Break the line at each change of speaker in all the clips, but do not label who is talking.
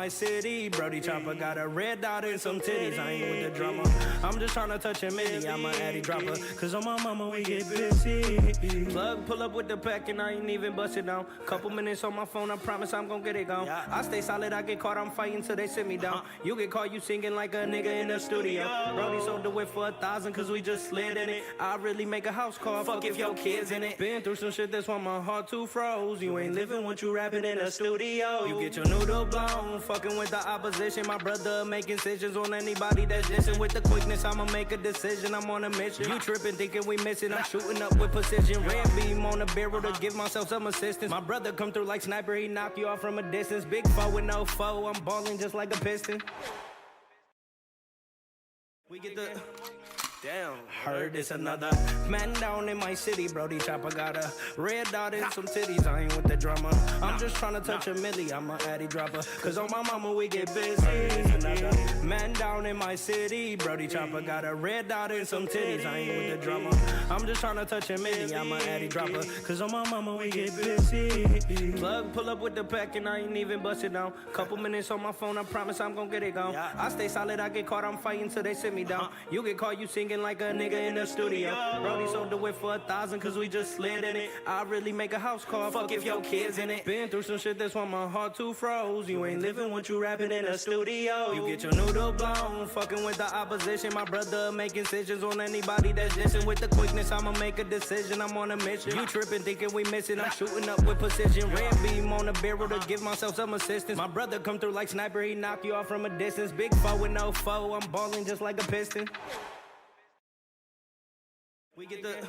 my city. Brody Chopper got a red dot and some titties. I ain't with the drama. I'm just tryna touch a milli. I'm a addy dropper. Cause on my mama we get busy. Plug pull up with the pack and I ain't even bust it down. Couple minutes on my phone, I promise I'm gon' get it gone. I stay solid, I get caught, I'm fighting till they sit me down. You get caught, you singing like a nigga in the studio. Brody sold the whip for 1,000 cause we just slid in it. I really make a house call, fuck if your kids in it. Been through some shit that's why my heart too froze. You ain't living what you rapping in a studio. You get your noodle blown, fucking with the opposition. My brother making decisions on anybody that's dissing. With the quickness, I'ma make a decision, I'm on a mission. You tripping, thinking we missing, I'm shooting up with precision. Red beam on the barrel to give myself some assistance. My brother come through like sniper, he knock you off from a distance. Big foe with no foe, I'm balling just like a piston. We get the... Damn, heard it's another man down in my city. Brody Chopper got a red dot and some titties. I ain't with the drama. I'm just tryna touch a milli. I'm a addy dropper. Cause on my mama we get busy. Another man down in my city. Brody Chopper got a red dot and some titties. I ain't with the drama. I'm just tryna touch a milli. I'm a addy dropper. Cause on my mama we get busy. Plug pull up with the pack and I ain't even bust it down. Couple minutes on my phone, I promise I'm gon' get it gone. I stay solid, I get caught, I'm fighting till they sit me down. You get caught, you singing like a nigga in the studio. Brody sold the whip for 1,000 cause we just slid in it. I really make a house call, fuck if your kids in it. Been through some shit that's why my heart too froze. You ain't living what you rapping in a studio. You get your noodle blown, fucking with the opposition. My brother making decisions on anybody that's dissing. With the quickness, I'ma make a decision, I'm on a mission. You tripping, thinking we missing, I'm shooting up with precision. Red beam on the barrel to give myself some assistance. My brother come through like sniper, he knock you off from a distance. Big foe with no foe, I'm balling just like a piston. We get the...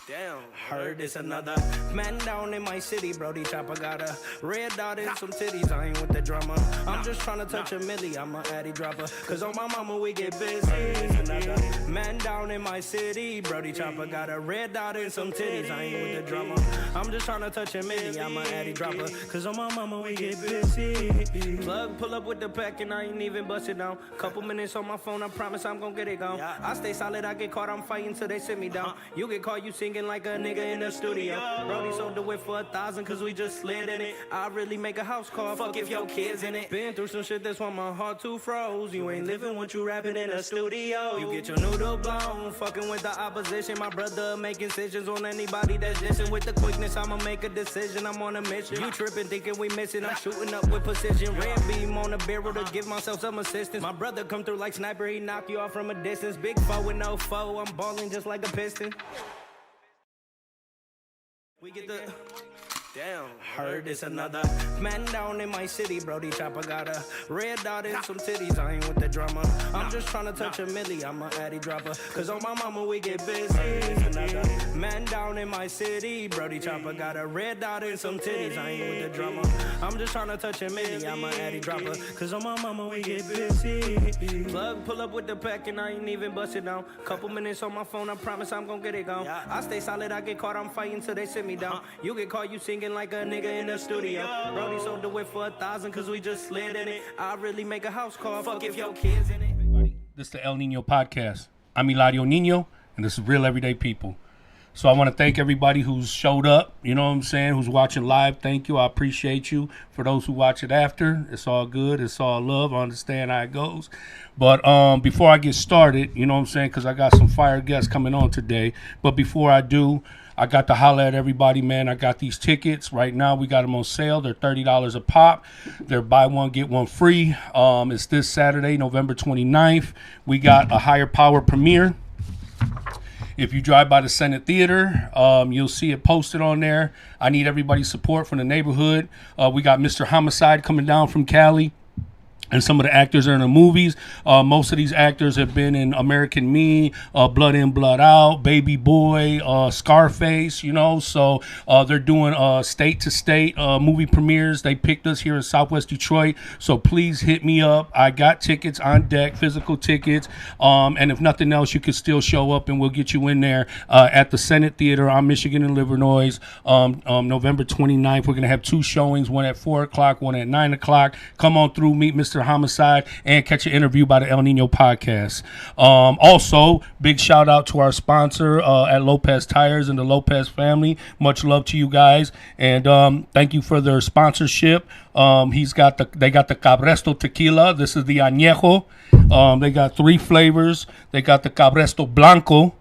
Damn, heard it's another man down in my city. Brody Chopper got a red dot and some titties. I ain't with the drama. I'm just tryna touch a milli. I'm a addy dropper. Cause on my mama we get busy. Another man down in my city. Brody Chopper got a red dot and some titties. I ain't with the drama. I'm just tryna touch a milli. I'm a addy dropper. Cause on my mama we get busy. Plug pull up with the pack and I ain't even bust it down. Couple minutes on my phone, I promise I'm gon' get it gone. I stay solid, I get caught, I'm fighting till they sit me down. You get caught, you singing like a nigga in the studio. Brody sold the whip for 1,000 cause we just slid in it. I really make a house call, fuck if your kids in it. Been through some shit that's why my heart too froze. You ain't living what you rapping in a studio. You get your noodle blown, fucking with the opposition. My brother making decisions on anybody that's dissing. With the quickness, I'ma make a decision, I'm on a mission. You tripping, thinking we missing, I'm shooting up with precision. Red beam on the barrel to give myself some assistance. My brother come through like sniper, he knock you off from a distance. Big foe with no foe, I'm balling just like a piston. We get the... Damn, heard it's another man down in my city. Brody Chopper got a red dot and some titties. I ain't with the drama. I'm just tryna touch a milli. I'm a addy dropper. Cause on my mama we get busy. Another man down in my city. Brody Chopper got a red dot and some titties. I ain't with the drama. I'm just tryna touch a milli. I'm a addy dropper. Cause on my mama we get busy. Plug pull up with the pack and I ain't even bust it down. Couple minutes on my phone, I promise I'm gon' get it gone. I stay solid, I get caught, I'm fighting till they sit me down. You get caught, you singing like a nigga in the studio. Brody sold the whip for 1,000 cause we just slid in it. I really make a house call, fuck if your kids in it.
This is the El Nino Podcast. I'm Eladio Nino, and this is Real Everyday People. So I want to thank everybody who's showed up, you know what I'm saying, who's watching live. Thank you. I appreciate you. For those who watch it after, it's all good. It's all love. I understand how it goes. But before I get started, you know what I'm saying, because I got some fire guests coming on today. But before I do, I got to holler at everybody, man. I got these tickets. Right now, we got them on sale. They're $30 a pop. They're buy one, get one free. It's this Saturday, November 29th. We got a Higher Power premiere. If you drive by the Senate Theater, you'll see it posted on there. I need everybody's support from the neighborhood. We got Mr. Homicide coming down from Cali. And some of the actors are in the movies. Most of these actors have been in American Me, Blood In, Blood Out, Baby Boy, Scarface, you know. So they're doing state-to-state movie premieres. They picked us here in Southwest Detroit. So please hit me up. I got tickets on deck, physical tickets. And if nothing else, you can still show up and we'll get you in there at the Senate Theater on Michigan and Illinois, November 29th. We're going to have two showings, one at 4 o'clock, one at 9 o'clock. Come on through, meet Mr. Homicide and catch an interview by the El Nino Podcast. Also, big shout out to our sponsor at Lopez Tires and the Lopez family. Much love to you guys, and thank you for their sponsorship. They got the Cabresto tequila. This is the Añejo. They got 3 flavors. They got the Cabresto Blanco.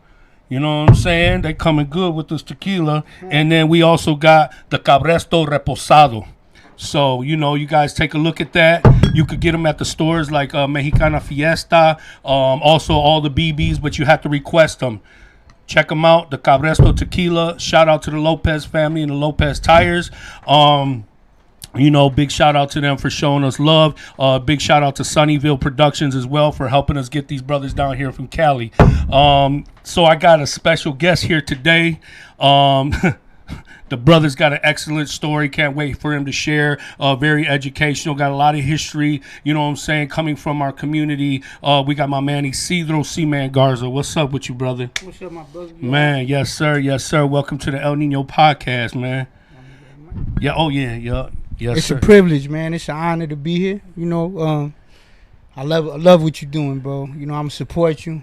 You know what I'm saying? They coming good with this tequila. And then we also got the Cabresto Reposado. So, you guys take a look at that. You could get them at the stores like Mexicana Fiesta, also all the BBs, but you have to request them. Check them out, the Cabresto Tequila. Shout out to the Lopez family and the Lopez Tires. Big shout out to them for showing us love. Big shout out to Sunnyville Productions as well for helping us get these brothers down here from Cali. So I got a special guest here today. The brother's got an excellent story. Can't wait for him to share. Very educational. Got a lot of history, coming from our community. We got my man Isidro, C-Man Garza. What's up with you, brother?
What's up, my brother?
Man, yes, sir. Yes, sir. Welcome to the El Nino Podcast, man. Yeah, oh, yeah. Yes,
it's
sir.
a privilege, man. It's an honor to be here. I love what you're doing, bro. I'm gonna support you.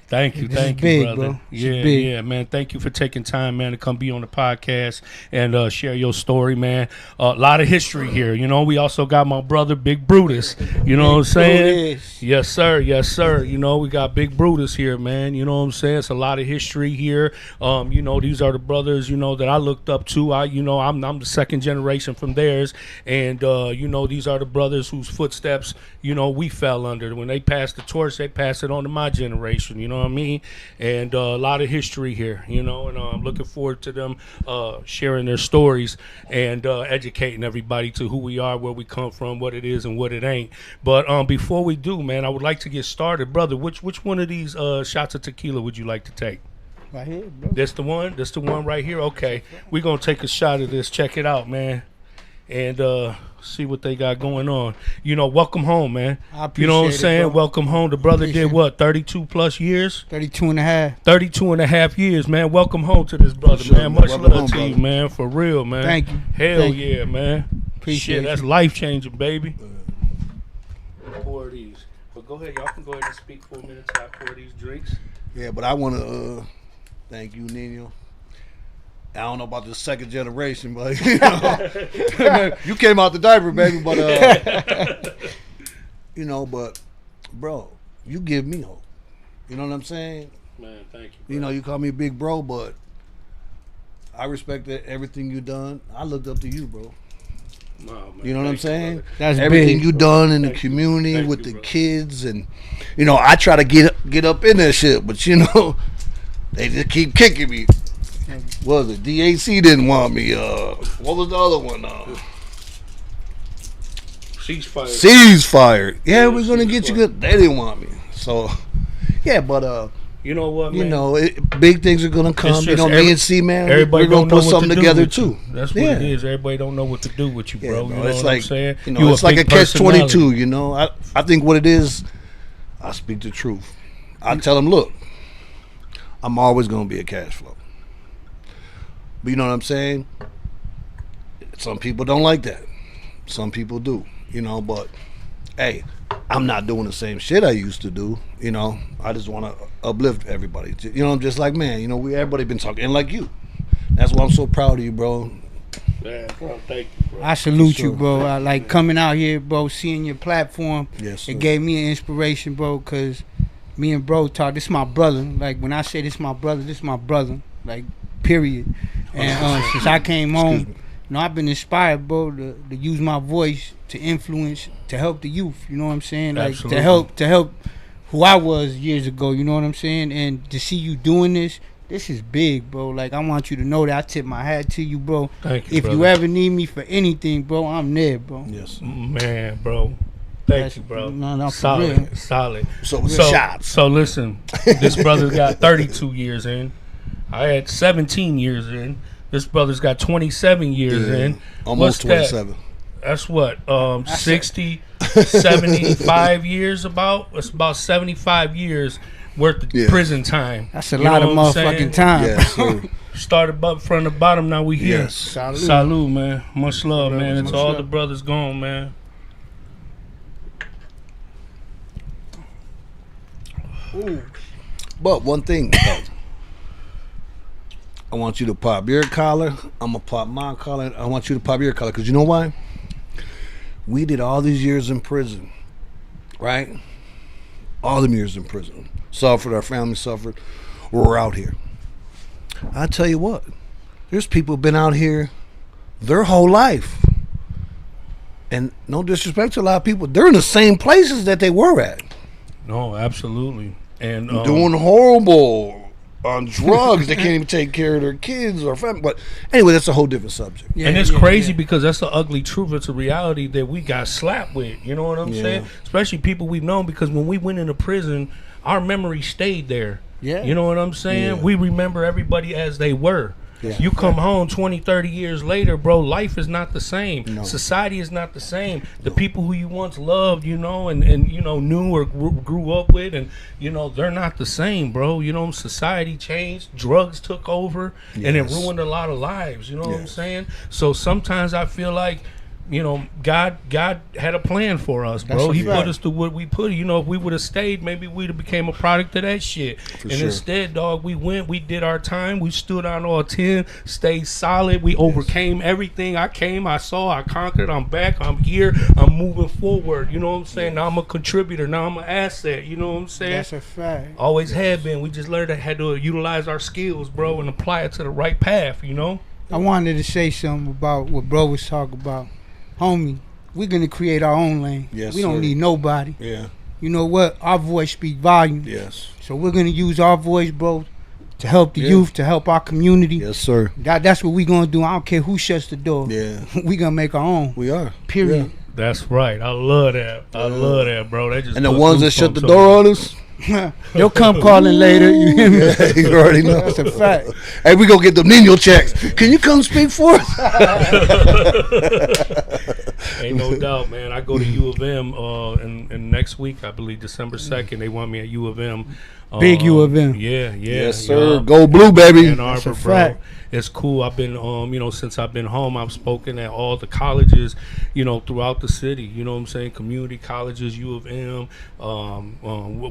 Thank you,
This is
thank
big,
you, brother.
bro. This is big.
Yeah, man. Thank you for taking time, man, to come be on the podcast and share your story, man. A lot of history here. We also got my brother, Big Brutus. You know what I'm saying?
Brutus.
Yes, sir. Yes, sir. We got Big Brutus here, man. You know what I'm saying? It's a lot of history here. These are the brothers, that I looked up to. I'm the second generation from theirs. And, these are the brothers whose footsteps, we fell under. When they passed the torch, they passed it on to my generation, what I mean? And a lot of history here, and I'm looking forward to them sharing their stories and educating everybody to who we are, where we come from, what it is and what it ain't. But before we do, man, I would like to get started. Brother, which one of these shots of tequila would you like to take?
Right here, bro.
This the one? This the one right here? Okay. We're going to take a shot of this. Check it out, man. And see what they got going on. Welcome home, man.
I appreciate
you know what I'm
it,
saying?
bro.
Welcome home. The brother
Appreciate
did what, 32 plus years?
32 and a half.
32 and a half years, man. Welcome home to this brother,
Sure,
man.
man.
Much
Welcome
love
home,
to you,
brother.
man. For real, man.
Thank you.
Hell
Thank
yeah, man.
Appreciate
Shit, that's
you.
life changing, baby. Pour these. But go ahead, y'all can go ahead and speak for a minute till I pour these drinks.
Yeah, but I want to thank you, Nino. I don't know about the second generation, but you came out the diaper, baby. But but bro, you give me hope. You know what I'm saying?
Man, thank you. Bro.
You call me big bro, but I respect everything you done. I looked up to you, bro.
Nah, man,
You know what I'm
thank you,
saying?
brother.
That's
Everything
big.
you done in the
Thank you,
community
thank
with
you,
the
brother.
kids, and I try to get up in that shit, but they just keep kicking me. What was it? DAC didn't want me. What was the other one?
Ceasefire.
Ceasefire. Yeah, we're gonna get you good. They didn't want me. So, yeah, but
You know what, man?
big things are gonna come.
It's just
Me and C man,
Everybody
we're gonna
don't know
put
what
something
to do
together
with
too.
you. That's what
Yeah.
it is. Everybody don't know what to do with you,
Yeah,
bro.
bro.
You know
It's
what
like
I'm saying?
it's like a catch-22. I think what it is, I speak the truth. I tell them, look, I'm always gonna be a cash flow. But you know what I'm saying? Some people don't like that. Some people do. But hey, I'm not doing the same shit I used to do. I just want to uplift everybody. I'm just like, man, everybody been talking, and like you. That's why I'm so proud of you, bro.
Yeah, bro, thank you, bro.
I salute
Sure.
you, bro. I like coming out here, bro, seeing your platform.
Yes, sir.
It gave me an inspiration, bro, because me and bro talk. This my brother. Like, when I say this my brother, this my brother. Like, period. And since I came home, I've been inspired, bro, to use my voice to influence, to help the youth. You know what I'm saying? Like,
Absolutely.
to help who I was years ago. You know what I'm saying? And to see you doing this is big, bro. Like, I want you to know that I tip my hat to you, bro.
Thank you,
If
brother.
you ever need me for anything, bro, I'm there, bro.
Yes.
Man, bro. Thank you, bro.
No, for
solid,
real.
solid.
So shots.
So listen, this brother's got 32 years in. I had 17 years in. This brother's got 27 years in.
Almost
What's
27.
That? That's what, 60, 75 years about? It's about 75 years worth of
Yeah.
prison time.
That's a
You
lot
know
of
what I'm saying?
motherfucking time.
Yes, sir.
Started up from the bottom, now we here.
Yes.
Salute.
Man. Much love, man. It's
Much
all
love.
the brothers gone, man.
Ooh.
But one thing, though, I want you to pop your collar. I'm gonna pop my collar. I want you to pop your collar, because you know why? We did all these years in prison, right? All them years in prison. Suffered, our family suffered. We're out here. I tell you what, there's people been out here their whole life. And no disrespect to a lot of people, they're in the same places that they were at.
No, absolutely. And
doing horrible on drugs. They can't even take care of their kids or family. But anyway, that's a whole different subject.
and it's crazy because that's the ugly truth. It's a reality that we got slapped with. You know what I'm saying? Especially people we've known, because when we went into prison, our memory stayed there.
Yeah.
You know what I'm saying?
Yeah.
We remember everybody as they were.
Yeah.
You come home 20, 30 years later, bro, life is not the same.
No.
Society is not the same. The people who you once loved, you know, and you know, knew or grew up with, and, you know, they're not the same, bro. You know, society changed, drugs took over, and it
Yes.
ruined a lot of lives, you know what I'm
Yes.
saying? So sometimes I feel like, you know, God had a plan for us, bro.
That's a
He
fact.
put us through what we put. You know, if we would have stayed, maybe we'd have became a product of that shit. And
sure.
instead, dog, we went, we did our time, we stood on all 10, stayed solid, we overcame everything. I came, I saw, I conquered, I'm back, I'm here, I'm moving forward. You know what I'm saying? Now I'm a contributor, now I'm an asset. You know what I'm saying?
That's a fact.
Always have been. We just learned had to utilize our skills, bro, and apply it to the right path, you know?
I wanted to say something about what bro was talking about. Homie, we're going to create our own lane.
Yes,
we don't
sir.
need nobody.
Yeah.
You know what? Our voice speaks volumes.
Yes.
So we're going to use our voice, bro, to help the
Yeah.
youth, to help our community.
Yes, sir.
That's what we're going to do. I don't care who shuts the door.
Yeah.
We're going to make our own.
We are.
Period.
That's right. I love that. I love that, bro. That just
And the
put
ones that shut the
goosebumps
door
on me.
on us,
They'll come calling later. You hear me?
yeah, you already know.
That's a fact.
Hey, we gonna get them Nino checks. Can you come speak for us?
Ain't no doubt, man. I go to U of M and next week, I believe December 2nd, they want me at U of M.
Big U of M.
Yeah.
Yes, sir.
Yeah.
Go blue, baby.
Ann Arbor,
a
bro.
fact.
It's cool. I've been, you know, since I've been home, I've spoken at all the colleges, you know, throughout the city. You know what I'm saying? Community colleges, U of M,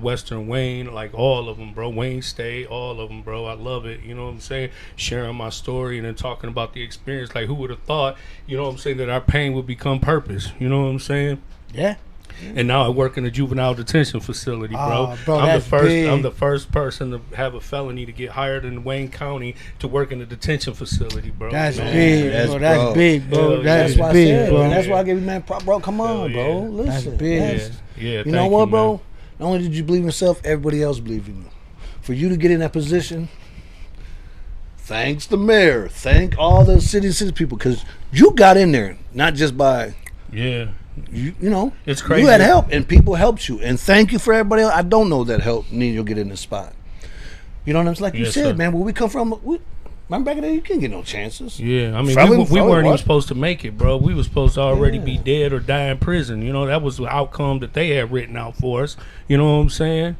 Western Wayne, like all of them, bro. Wayne State, all of them, bro. I love it. You know what I'm saying? Sharing my story and then talking about the experience. Like, who would have thought, you know what I'm saying, that our pain would become purpose? You know what I'm saying?
Yeah.
And now I work in a juvenile detention facility, bro.
Bro,
I'm
that's
the first.
big.
I'm the first person to have a felony to get hired in Wayne County to work in a detention facility, bro.
That's
Man.
big,
That's
bro. That's
bro.
big, bro.
Hell
That
yeah.
is
That's why I
big,
said,
bro.
man. That's why I give you man prop, bro. Come on,
Hell
bro.
yeah.
Listen,
That's big.
Yeah,
that's-
yeah.
You know
thank
what,
man.
bro? Not only did you believe in yourself, everybody else believed in you. For you to get in that position, thanks the mayor, thank all the city people, because you got in there not just by
Yeah,
you know.
It's crazy.
You had help, and people helped you, and thank you for everybody else. I don't know that helped Nino get in this spot. You know what I'm saying? Like you
Yes,
said,
sir.
man. Where we come from, remember back in there, you can't get no chances.
yeah. I mean,
Felon,
we weren't even
what?
supposed to make it, bro. We were supposed to already be
Yeah.
dead or die in prison. You know, that was the outcome that they had written out for us. You know what I'm saying?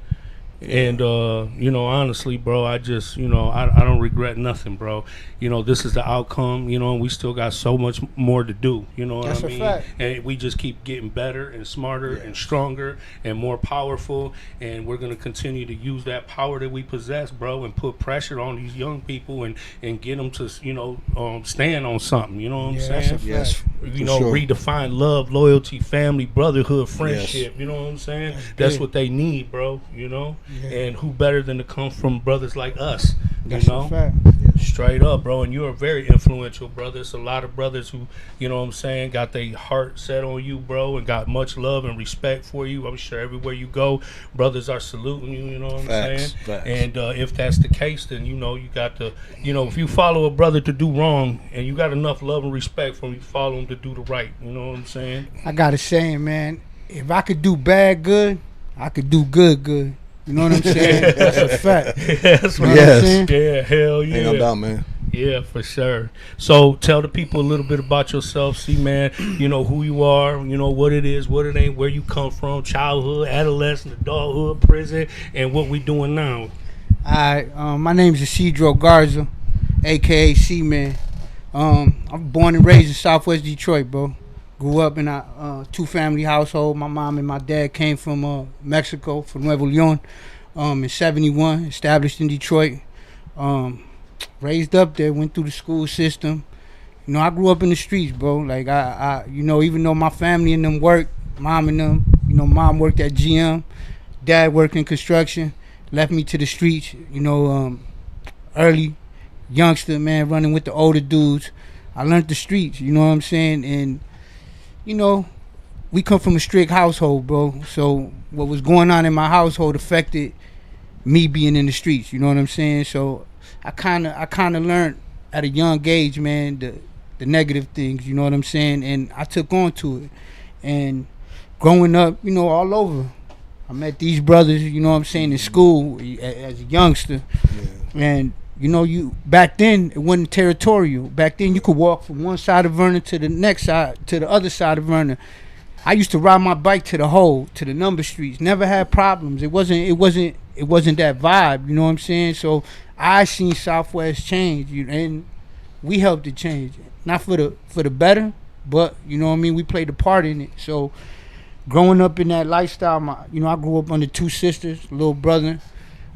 And you know, honestly, bro, I just, you know, I don't regret nothing, bro. You know, this is the outcome, you know, and we still got so much more to do, you know what
That's
I
a
mean?
fact.
And we just keep getting better and smarter and stronger and more powerful, and we're going to continue to use that power that we possess, bro, and put pressure on these young people and get them to, you know, stand on something, you know what I'm
Yeah, that's
saying?
a
Yes,
You
for
know,
sure.
redefine love, loyalty, family, brotherhood, friendship. You know what I'm saying? That's
big.
what they need, bro. You know,
Yeah.
and who better than to come from brothers like us?
That's
you
a
know,
fact.
straight up, bro. And you're a very influential brother. It's a lot of brothers who, you know what I'm saying, got their heart set on you, bro, and got much love and respect for you. I'm sure everywhere you go, brothers are saluting you. You know what I'm
Facts,
saying?
facts.
And if that's the case, then you know you got to, you know, if you follow a brother to do wrong, and you got enough love and respect from you, follow him to do the right. You know what I'm saying?
I got a saying, man. If I could do bad good, I could do good good. You know what I'm saying? That's a fact.
That's
You know
right.
what I'm
Yes.
saying?
Yeah, hell yeah.
Ain't no doubt, man.
Yeah, for sure. So tell the people a little bit about yourself. See, man, you know who you are, you know what it is, what it ain't, where you come from, childhood, adolescent, adulthood, prison, and what we doing now.
My name is Isidro Garza, a.k.a. C-Man. I'm born and raised in Southwest Detroit, bro. Grew up in a two-family household. My mom and my dad came from Mexico, from Nuevo Leon. in 71, established in Detroit. Raised up there, went through the school system. You know, I grew up in the streets, bro. Like, I you know, even though my family and them worked, mom and them, you know, mom worked at GM, dad worked in construction, left me to the streets, you know, early youngster, man, running with the older dudes. I learned the streets, you know what I'm saying? And, you know, we come from a strict household, bro. So what was going on in my household affected me being in the streets, you know what I'm saying? So I kind of learned at a young age, man, the negative things, you know what I'm saying? And I took on to it. And growing up, you know, all over, I met these brothers, you know what I'm saying, in school as a youngster. Yeah. And, you know, back then, it wasn't territorial. Back then, you could walk from one side of Vernon to the next side, to the other side of Vernon. I used to ride my bike to the number streets. Never had problems. It wasn't that vibe, you know what I'm saying? So I seen Southwest change, and we helped it change. Not for the better, but, you know what I mean, we played a part in it. So growing up in that lifestyle, you know, I grew up under two sisters, little brother.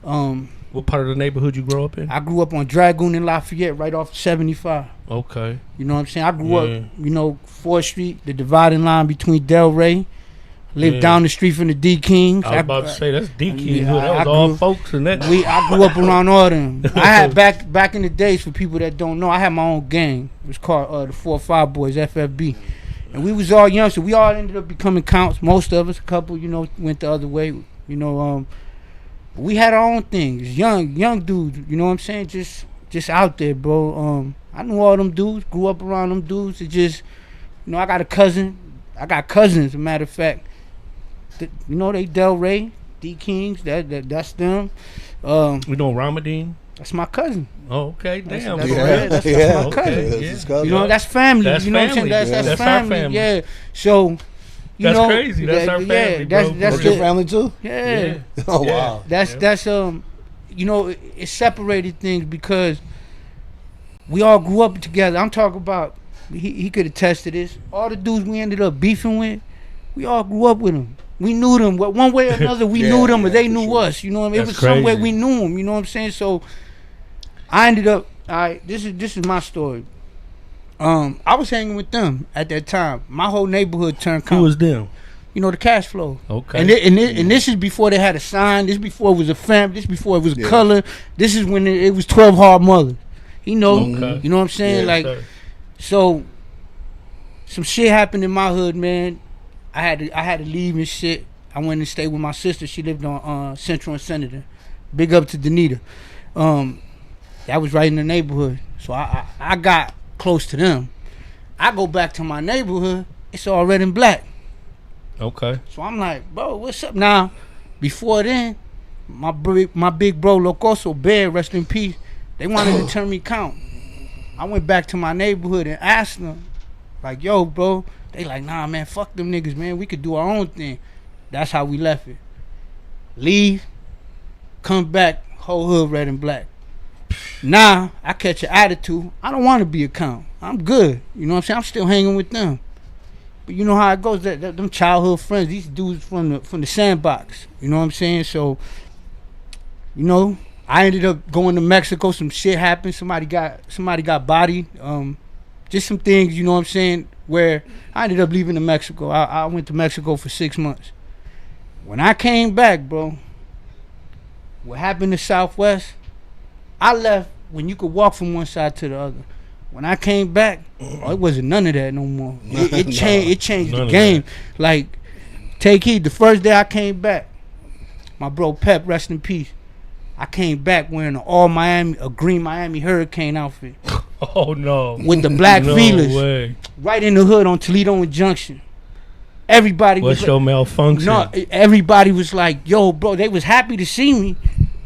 What part of the neighborhood you grew up in?
I grew up on Dragoon and Lafayette, right off 75.
Okay.
You know what I'm saying? I grew up, you know, 4th Street, the dividing line between Delray. Lived down the street from the D Kings.
I was about to say, that's D King. That was all folks in that.
I grew up around all them. I had back in the days, for people that don't know, I had my own gang. It was called the 4 or 5 Boys, FFB. And we was all young, so we all ended up becoming counts. Most of us, a couple, you know, went the other way. You know, we had our own things. Young dudes, you know what I'm saying? Just out there, bro. I knew all them dudes, grew up around them dudes. It just, you know, I got cousins, as a matter of fact. You know, they Delray, D Kings, that's them.
We know Ramadine?
That's my cousin.
Oh, okay, damn.
That's my cousin.
Yeah.
You know, that's family.
That's
you know
family.
What I'm saying? That's family.
Our family.
Yeah. So, you
that's
know,
crazy. That's our family, bro.
That's your family too?
Yeah.
Oh wow.
That's you know, it separated things because we all grew up together. I'm talking about, he could attest to this. All the dudes we ended up beefing with, we all grew up with them. We knew them. One way or another, we knew them, or they knew us. You know what I mean? It was some way we knew them. You know what I'm saying? So I ended up. This is my story. I was hanging with them at that time. My whole neighborhood turned.
Who was them?
You know, the cash flow.
Okay.
And this is before they had a sign. This before it was a fam. This before it was a color. This is when it was 12 hard mothers. You know. Okay. You know what I'm saying?
Yeah,
like, so some shit happened in my hood, man. I had to leave and shit. I went and stayed with my sister. She lived on Central and Senator. Big up to Danita. That was right in the neighborhood. So I got close to them. I go back to my neighborhood. It's all red and black.
Okay.
So I'm like, bro, what's up now? Before then, my big bro Locoso Bear, rest in peace. They wanted to turn me count. I went back to my neighborhood and asked them, like, yo, bro. They like, nah, man, fuck them niggas, man. We could do our own thing. That's how we left it. Leave, come back, whole hood red and black. Now, I catch an attitude. I don't want to be a count. I'm good. You know what I'm saying? I'm still hanging with them. But you know how it goes. That them childhood friends, these dudes from the sandbox. You know what I'm saying? So, you know, I ended up going to Mexico. Some shit happened. Somebody got bodied. Just some things, you know what I'm saying, where I ended up leaving to Mexico. I went to Mexico for 6 months. When I came back, bro, what happened to Southwest, I left when you could walk from one side to the other. When I came back, it wasn't none of that no more. It changed the game. Like, take heed, the first day I came back, my bro Pep, rest in peace, I came back wearing a green Miami Hurricane outfit.
Oh no!
With the black feelers,
way.
Right in the hood on Toledo and Junction. Everybody
What's
was
your malfunction?
No, everybody was like, "Yo, bro." They was happy to see me,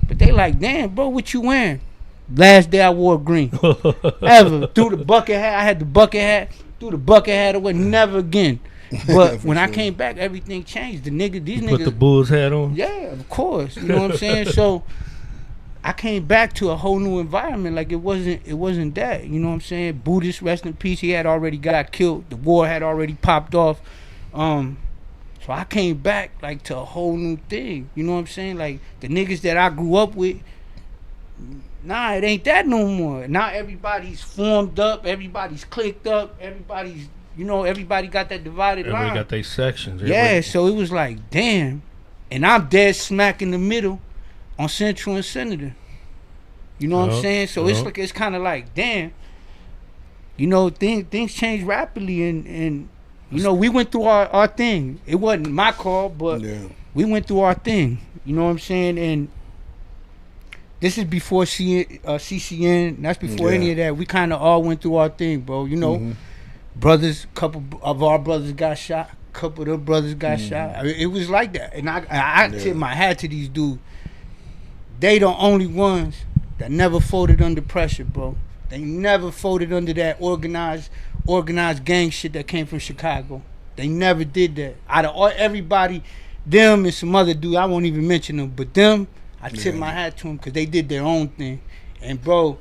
but they like, "Damn, bro, what you wearing?" Last day I wore green. Ever threw the bucket hat. I had the bucket hat. Threw the bucket hat away. Never again. But when I came back, everything changed. These niggas
put the Bulls hat on.
Yeah, of course. You know what I'm saying? So I came back to a whole new environment. Like it wasn't that. You know what I'm saying? Buddhist, rest in peace. He had already got killed. The war had already popped off. So I came back like to a whole new thing. You know what I'm saying? Like the niggas that I grew up with, nah, it ain't that no more. Now everybody's formed up, everybody's clicked up, everybody's, everybody got that divided line.
Everybody got their sections.
Yeah, so it was like, damn. And I'm dead smack in the middle on Central and Senator. You know what I'm saying? So it's kind of like, damn. Things change rapidly, and we went through our thing. It wasn't my call, but we went through our thing. You know what I'm saying? And this is before CCN. That's before any of that. We kind of all went through our thing, bro. Brothers, couple of our brothers got shot. Couple of them brothers got shot. It was like that. And I tip my hat to these dudes. They the only ones that never folded under pressure, bro. They never folded under that organized gang shit that came from Chicago. They never did that. Out of everybody, them and some other dude, I won't even mention them, but them, I tip my hat to them because they did their own thing. And bro,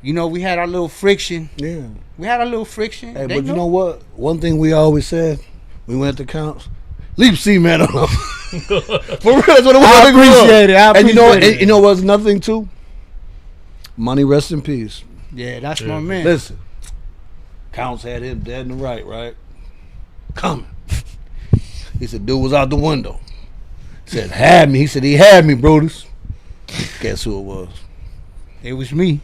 we had our little friction. Yeah. We had our little friction.
Hey, but you know what? One thing we always said, we went to counts, leave C-Man alone. For real, that's what it was.
I appreciate it.
And you know what's another thing too? Money, rest in peace.
Yeah, that's my man.
Listen, Counts had him dead in the right? Coming. He said, dude was out the window. Said, had me. He said, he had me, Brutus. Guess who it was?
It was me.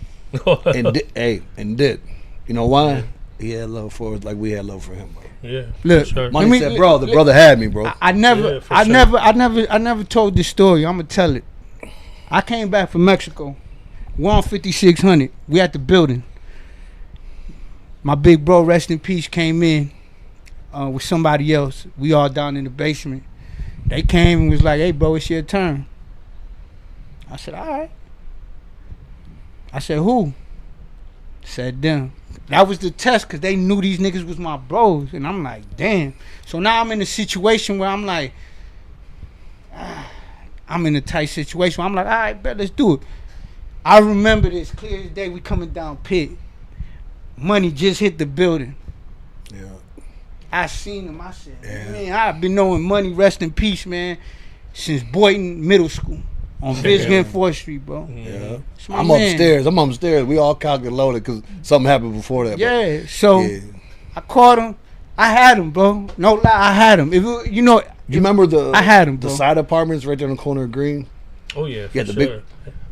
and did. You know why? Yeah. He had love for us like we had love for him, bro.
Yeah.
Look,
sure.
Money said, bro, the brother had me, bro.
I never told this story. I'm gonna tell it. I came back from Mexico. We're on 5600. We at the building. My big bro, rest in peace, came in with somebody else. We all down in the basement. They came and was like, hey, bro, it's your turn. I said, all right. I said, who? Said them. That was the test because they knew these niggas was my bros. And I'm like, damn. So now I'm in a situation where I'm like, I'm in a tight situation. I'm like, all right, bet, let's do it. I remember this clear as day. We coming down pit. Money just hit the building. Yeah. I seen him. I said, man, I've been knowing Money, rest in peace, man, since Boynton Middle School on Biscayne 4th Street, bro.
Yeah. I'm upstairs. We all cocked and loaded because something happened before that.
Yeah. Bro. So I caught him. I had him, bro. No lie, I had him. You
remember
I had him, bro.
The side apartments right there on the corner of Green?
Oh yeah.
Yeah, Big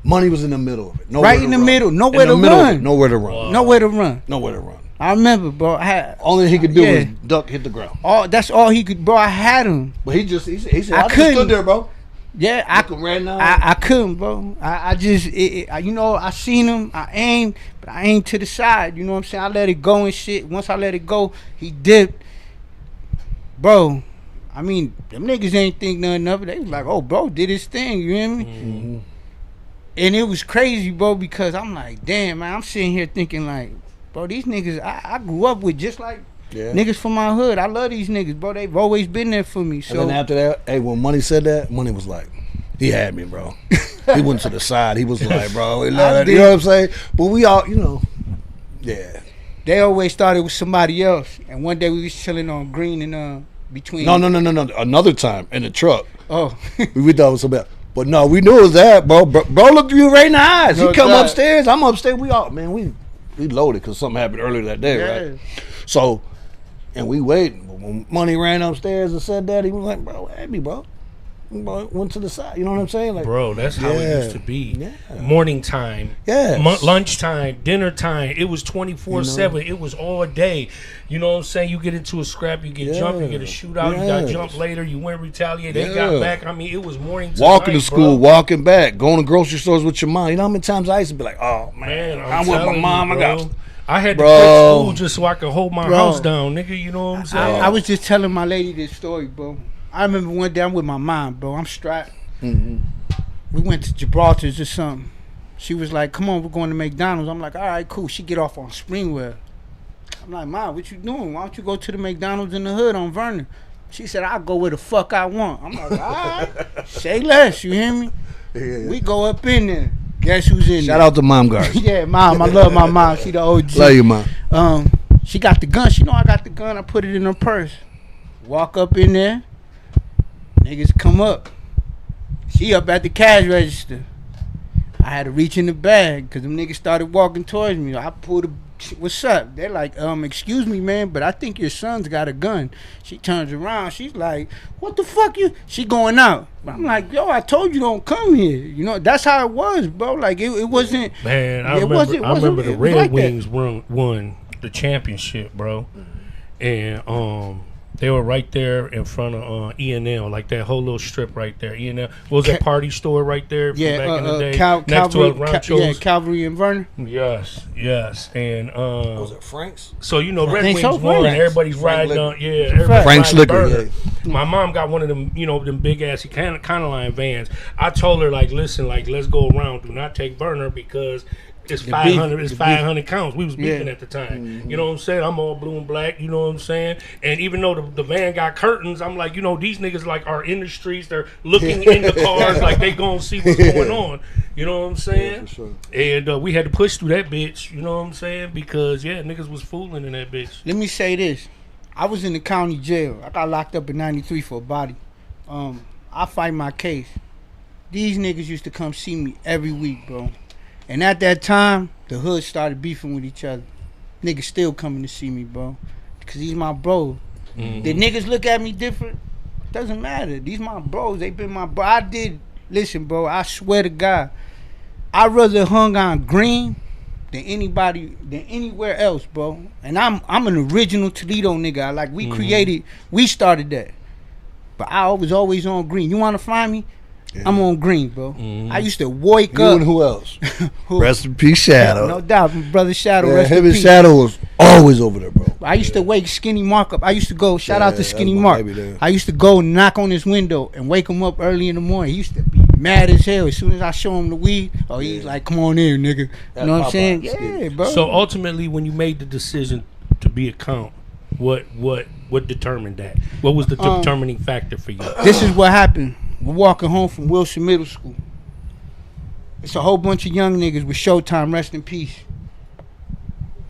Money was in the middle of it.
Right in the middle. Nowhere to run.
Nowhere to run.
Wow. Nowhere to run.
Nowhere to run.
I remember, bro.
Only he could do was duck, hit the ground.
That's all he could, bro. I had him.
But he said, I couldn't. Just stood there, bro.
Yeah, I couldn't, bro. I seen him. I aimed, but I aimed to the side. You know what I'm saying? I let it go and shit. Once I let it go, he dipped. Bro, I mean, them niggas ain't think nothing of it. They was like, oh, bro, did his thing. You hear me? Mm-hmm. And it was crazy, bro, because I'm like, damn, man, I'm sitting here thinking like, bro, these niggas I grew up with just like niggas from my hood. I love these niggas, bro. They've always been there for me. So
and then after that, when Money said that, Money was like, he had me, bro. He went to the side. He was like, bro, you know what I'm saying? But we all,
They always thought it was somebody else. And one day we was chilling on Green and between.
No. Another time in the truck.
Oh.
we thought it was somebody. But no, we knew it was that, bro. Bro looked you right in the eyes. He come upstairs. I'm upstairs. We all, man, we loaded because something happened earlier that day, right? So, and we waited. When Money ran upstairs and said that, he was like, bro, had me, bro. Went to the side. You know what I'm saying? Like,
bro, that's how it used to be. Yeah. Morning time.
Yeah.
Lunchtime. Dinner time. It was 24/7. It was all day. You know what I'm saying? You get into a scrap, you get jumped, you get a shootout, you got jumped later, you went retaliate, they got back. I mean, it was morning to
walking to school, walking back, going to grocery stores with your mom. You know how many times I used to be like, oh man, I'm with my mom.
I had to quit school just so I could hold my house down, nigga. You know what I'm saying?
I was just telling my lady this story, bro. I remember one day I'm with my mom, bro. I'm strapped. Mm-hmm. We went to Gibraltar's or something. She was like, come on, we're going to McDonald's. I'm like, all right, cool. She get off on Springwell. I'm like, Mom, what you doing? Why don't you go to the McDonald's in the hood on Vernon? She said, I'll go where the fuck I want. I'm like, all right, say less, you hear me? Yeah. We go up in there. Guess who's in there?
Shout out to Mom Garza.
Yeah, Mom. I love my mom. She the OG.
Love you, Mom.
She got the gun. She know I got the gun. I put it in her purse. Walk up in there. Niggas come up. She up at the cash register. I had to reach in the bag because them niggas started walking towards me. I pulled a, what's up? They're like, excuse me, man, but I think your son's got a gun. She turns around. She's like, what the fuck you? She going out. I'm like, yo, I told you don't come here. You know, that's how it was, bro. Like, it wasn't.
Man, I remember the Red Wings won the championship, bro. And they were right there in front of E&L, like that whole little strip right there. E&L, what was that party store right there from back in the day? Next to Rancho's.
Calvary and Vernon.
Yes. And
Was it Frank's?
so you know, Red
think
Wings
so,
won.
Frank's.
Everybody's
Frank
riding
Liquor.
on, everybody's
Frank's
riding
Liquor,
burner. My mom got one of them, you know, them big ass kind of line vans. I told her, like, listen, like, let's go around. Do not take burner because it's 500. It's 500 counts. We was beefing at the time.
Mm-hmm.
You know what I'm saying? I'm all blue and black. You know what I'm saying? And even though the van got curtains, I'm like, you know, these niggas like are in the streets. They're looking in the cars like they gonna see what's going on. You know what I'm saying?
Yeah, for sure.
And we had to push through that bitch. You know what I'm saying? Because niggas was fooling in that bitch.
Let me say this. I was in the county jail. I got locked up in 93 for a body. I fight my case. These niggas used to come see me every week, bro. And at that time, the hood started beefing with each other. Niggas still coming to see me, bro. Because he's my bro.
Mm-hmm.
The niggas look at me different. Doesn't matter. These my bros. They been my bro. Listen, bro, I swear to God, I rather hung on green than anywhere else, bro. And I'm an original Toledo nigga. Like, we started that. But I was always on green. You want to find me? Yeah. I'm on green, bro. I used to wake up.
You and who else? Rest in peace, Shadow.
No doubt, my brother Shadow.
Yeah,
rest
him
in
and
peace.
Shadow was always over there, bro.
I used to wake Skinny Mark up. I used to go, shout out to Skinny
that's my
Mark.
baby there.
I used to go knock on his window and wake him up early in the morning. He used to be mad as hell. As soon as I show him the weed, he's like, come on in, nigga. You know what I'm saying? Yeah, bro.
So ultimately, when you made the decision to be a count, what determined that? What was the determining factor for you?
This is what happened. We're walking home from Wilson Middle School. It's a whole bunch of young niggas with Showtime, rest in peace.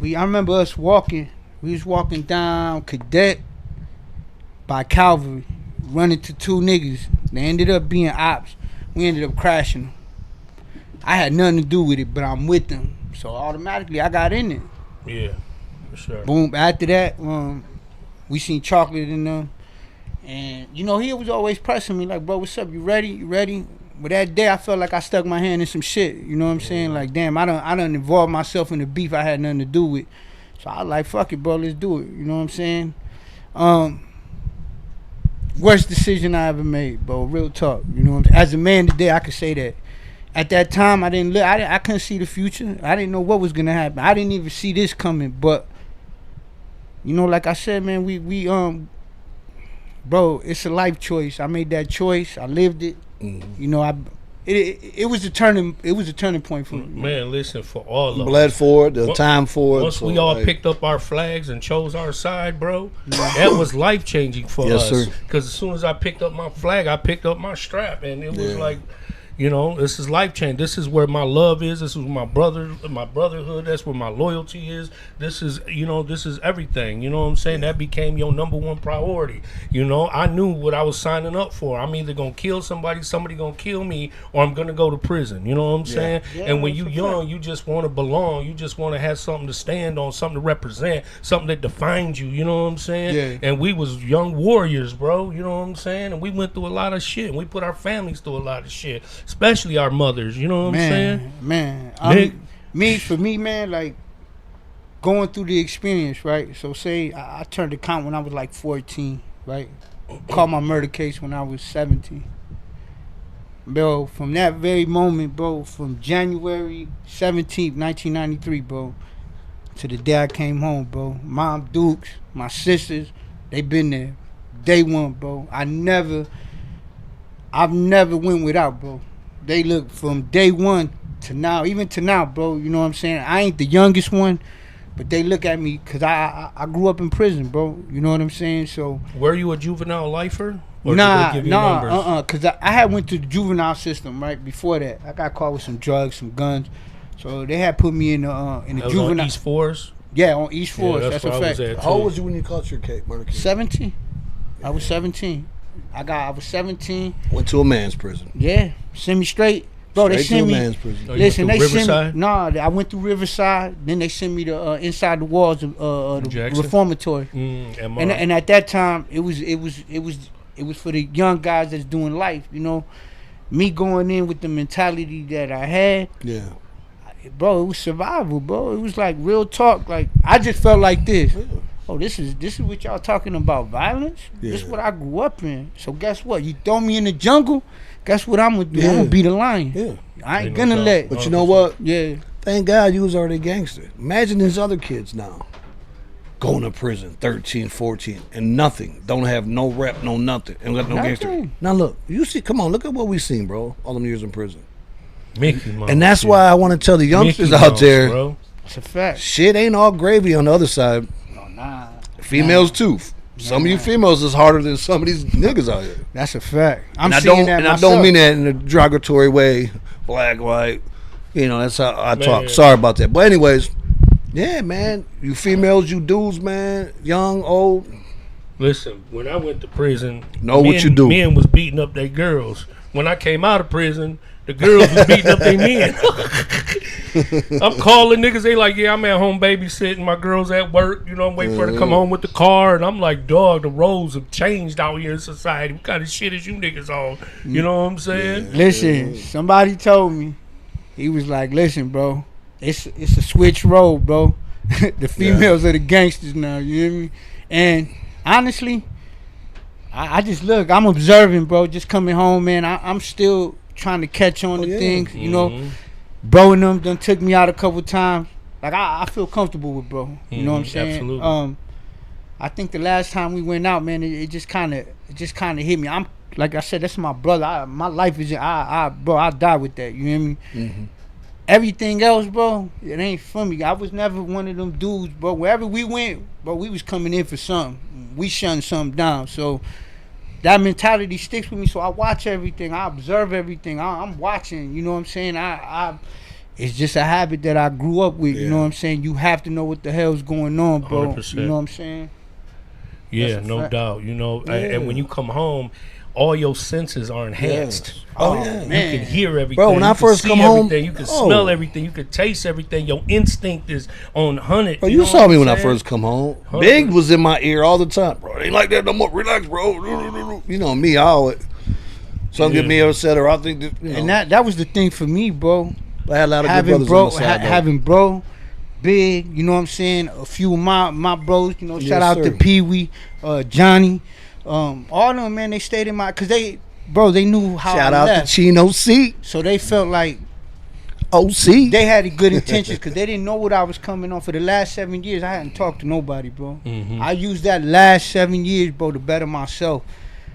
I remember us walking. We was walking down Cadet by Calvary, running to two niggas. They ended up being ops. We ended up crashing them. I had nothing to do with it, but I'm with them. So automatically I got in it.
Yeah, for sure.
Boom. After that, we seen Chocolate in them. And, you know, he was always pressing me like, bro, what's up? You ready? You ready? But that day, I felt like I stuck my hand in some shit. You know what I'm saying? Like, damn, I done involved myself in the beef I had nothing to do with. So I was like, fuck it, bro, let's do it. You know what I'm saying? Worst decision I ever made, bro. Real talk. You know what I'm saying? As a man today, I could say that. At that time, I couldn't see the future. I didn't know what was going to happen. I didn't even see this coming. But, you know, like I said, man, bro, it's a life choice. I made that choice. I lived it. You know, it was a turning point for me.
Man, listen, for all of us.
Bled for it, the time for it.
Once
so,
we all
like,
picked up our flags and chose our side, bro, that was life changing for
Yes,
us.
sir.
Because as soon as I picked up my flag, I picked up my strap, and it was like, you know, this is life change. This is where my love is. This is my brotherhood. That's where my loyalty is. This is, you know, this is everything. You know what I'm saying? That became your number one priority. You know, I knew what I was signing up for. I'm either gonna kill somebody gonna kill me, or I'm gonna go to prison. You know what I'm saying?
Yeah,
and when you young, you just want to belong. You just want to have something to stand on, something to represent, something that defines you. You know what I'm saying?
Yeah.
And we was young warriors, bro. You know what I'm saying? And we went through a lot of shit. And we put our families through a lot of shit. Especially our mothers, you know what I'm saying?
Man, for me, man, like going through the experience, right? So say I turned the count when I was like 14, right? Called my murder case when I was 17. Bro, from that very moment, bro, from January 17th, 1993, bro, to the day I came home, bro. Mom Dukes, my sisters, they been there. Day one, bro. I've never went without, bro. They look from day one to now, even to now, bro. You know what I'm saying? I ain't the youngest one, but they look at me because I grew up in prison, bro. You know what I'm saying? So
were you a juvenile lifer? Or
nah,
did they give you numbers?
because I had went to the juvenile system right before that. I got caught with some drugs, some guns, so they had put me in the
That was
juvenile.
on East Forest?
Yeah, on East Forest.
Yeah,
that's
where
a
I was
fact.
at,
How old
too.
was you when you caught your murder case?
17. I was 17. I was 17.
Went to a man's prison.
Yeah, send me straight. Bro, they
Straight to
sent
a
me.
man's prison.
Oh, you
Listen,
went
they
through
sent me.
Riverside?
Nah, I went through Riverside. Then they sent me to inside the walls of the
Jackson?
reformatory.
MR.
And at that time, it was for the young guys that's doing life. You know, me going in with the mentality that I had,
Yeah.
bro. It was survival, bro. It was like real talk. Like I just felt like this. Oh, this is what y'all talking about, violence. This is
Yeah.
what I grew up in. So guess what? You throw me in the jungle. Guess what I'm gonna do? I'm
Yeah.
gonna be the lion.
Yeah.
I ain't
Ain't
gonna
no
let.
doubt.
But you know what?
Yeah.
Thank God you was already a gangster. Imagine these other kids now going to prison, 13, 14, and nothing. Don't have no rep, no nothing, and got no gangster.
Nothing.
Now look, you see, come on, look at what we seen, bro. All them years in prison.
Mickey Mouse.
And that's
shit.
why I want to tell the youngsters
Mickey
out
Mouse,
there,
bro.
It's a fact.
shit ain't all gravy on the other side.
No, nah.
Females too. Some of you females is harder than some of these niggas out here.
That's a fact. I'm
And I
seeing
don't,
that
and I
myself.
don't mean that in a derogatory way, black, white. You know, that's how I talk.
Man.
Sorry about that. But anyways, yeah, man. You females, you dudes, man. Young, old.
Listen, when I went to prison,
Know what you do.
Men was beating up their girls. When I came out of prison, the girls was beating up their men. I'm calling niggas. They like, yeah, I'm at home babysitting. My girl's at work. You know, I'm waiting for her to come home with the car. And I'm like, dog, the roles have changed out here in society. What kind of shit is you niggas on? You know what I'm saying?
Listen, somebody told me. He was like, listen, bro. It's a switch role, bro. The females are the gangsters now. You hear me? And honestly, I just look. I'm observing, bro. Just coming home, man. I'm still trying to catch on to things. You know, bro and them done took me out a couple times. Like I feel comfortable with bro. You know what I'm saying?
Absolutely.
I think the last time we went out, man, it just kind of hit me. I'm like I said, that's my brother. My life is bro. I die with that. You hear me?
Mm-hmm.
Everything else, bro, it ain't for me. I was never one of them dudes, bro. Wherever we went, bro, we was coming in for something. We shutting something down. So that mentality sticks with me. So I watch everything. I observe everything. I'm watching. You know what I'm saying? It's just a habit that I grew up with. You know what I'm saying? You have to know what the hell's going on, bro.
100%.
You know what I'm saying?
Yeah,
That's a
no
fact.
doubt. You know, and when you come home, all your senses are enhanced.
Oh, yeah.
man.
You can hear everything.
Bro, when
you
I
can
first
see
come home,
everything, you can
oh.
smell everything, you can taste everything. Your instinct is on 100.
Bro, you
know
saw
what
me
I'm
when I
saying?
first come home.
100%.
Big was in my ear all the time. Bro, it ain't like that no more. Relax, bro. You know me, I always. Some get me upset, or I think that, you know.
And that was the thing for me, bro.
I had a lot of good
Having
brothers
bro,
on the side, though.
having bro, Big, you know what I'm saying? A few of my bros, you know,
Yes,
shout out
sir.
to Pee Wee, Johnny, all of them, man. They stayed in my, cause they knew how
Shout
I
out
left.
to Chino C,
So they felt like
OC.
they had the good intentions, cause they didn't know what I was coming on. For the last 7 years, I hadn't talked to nobody, bro. I used that last 7 years, bro, to better myself,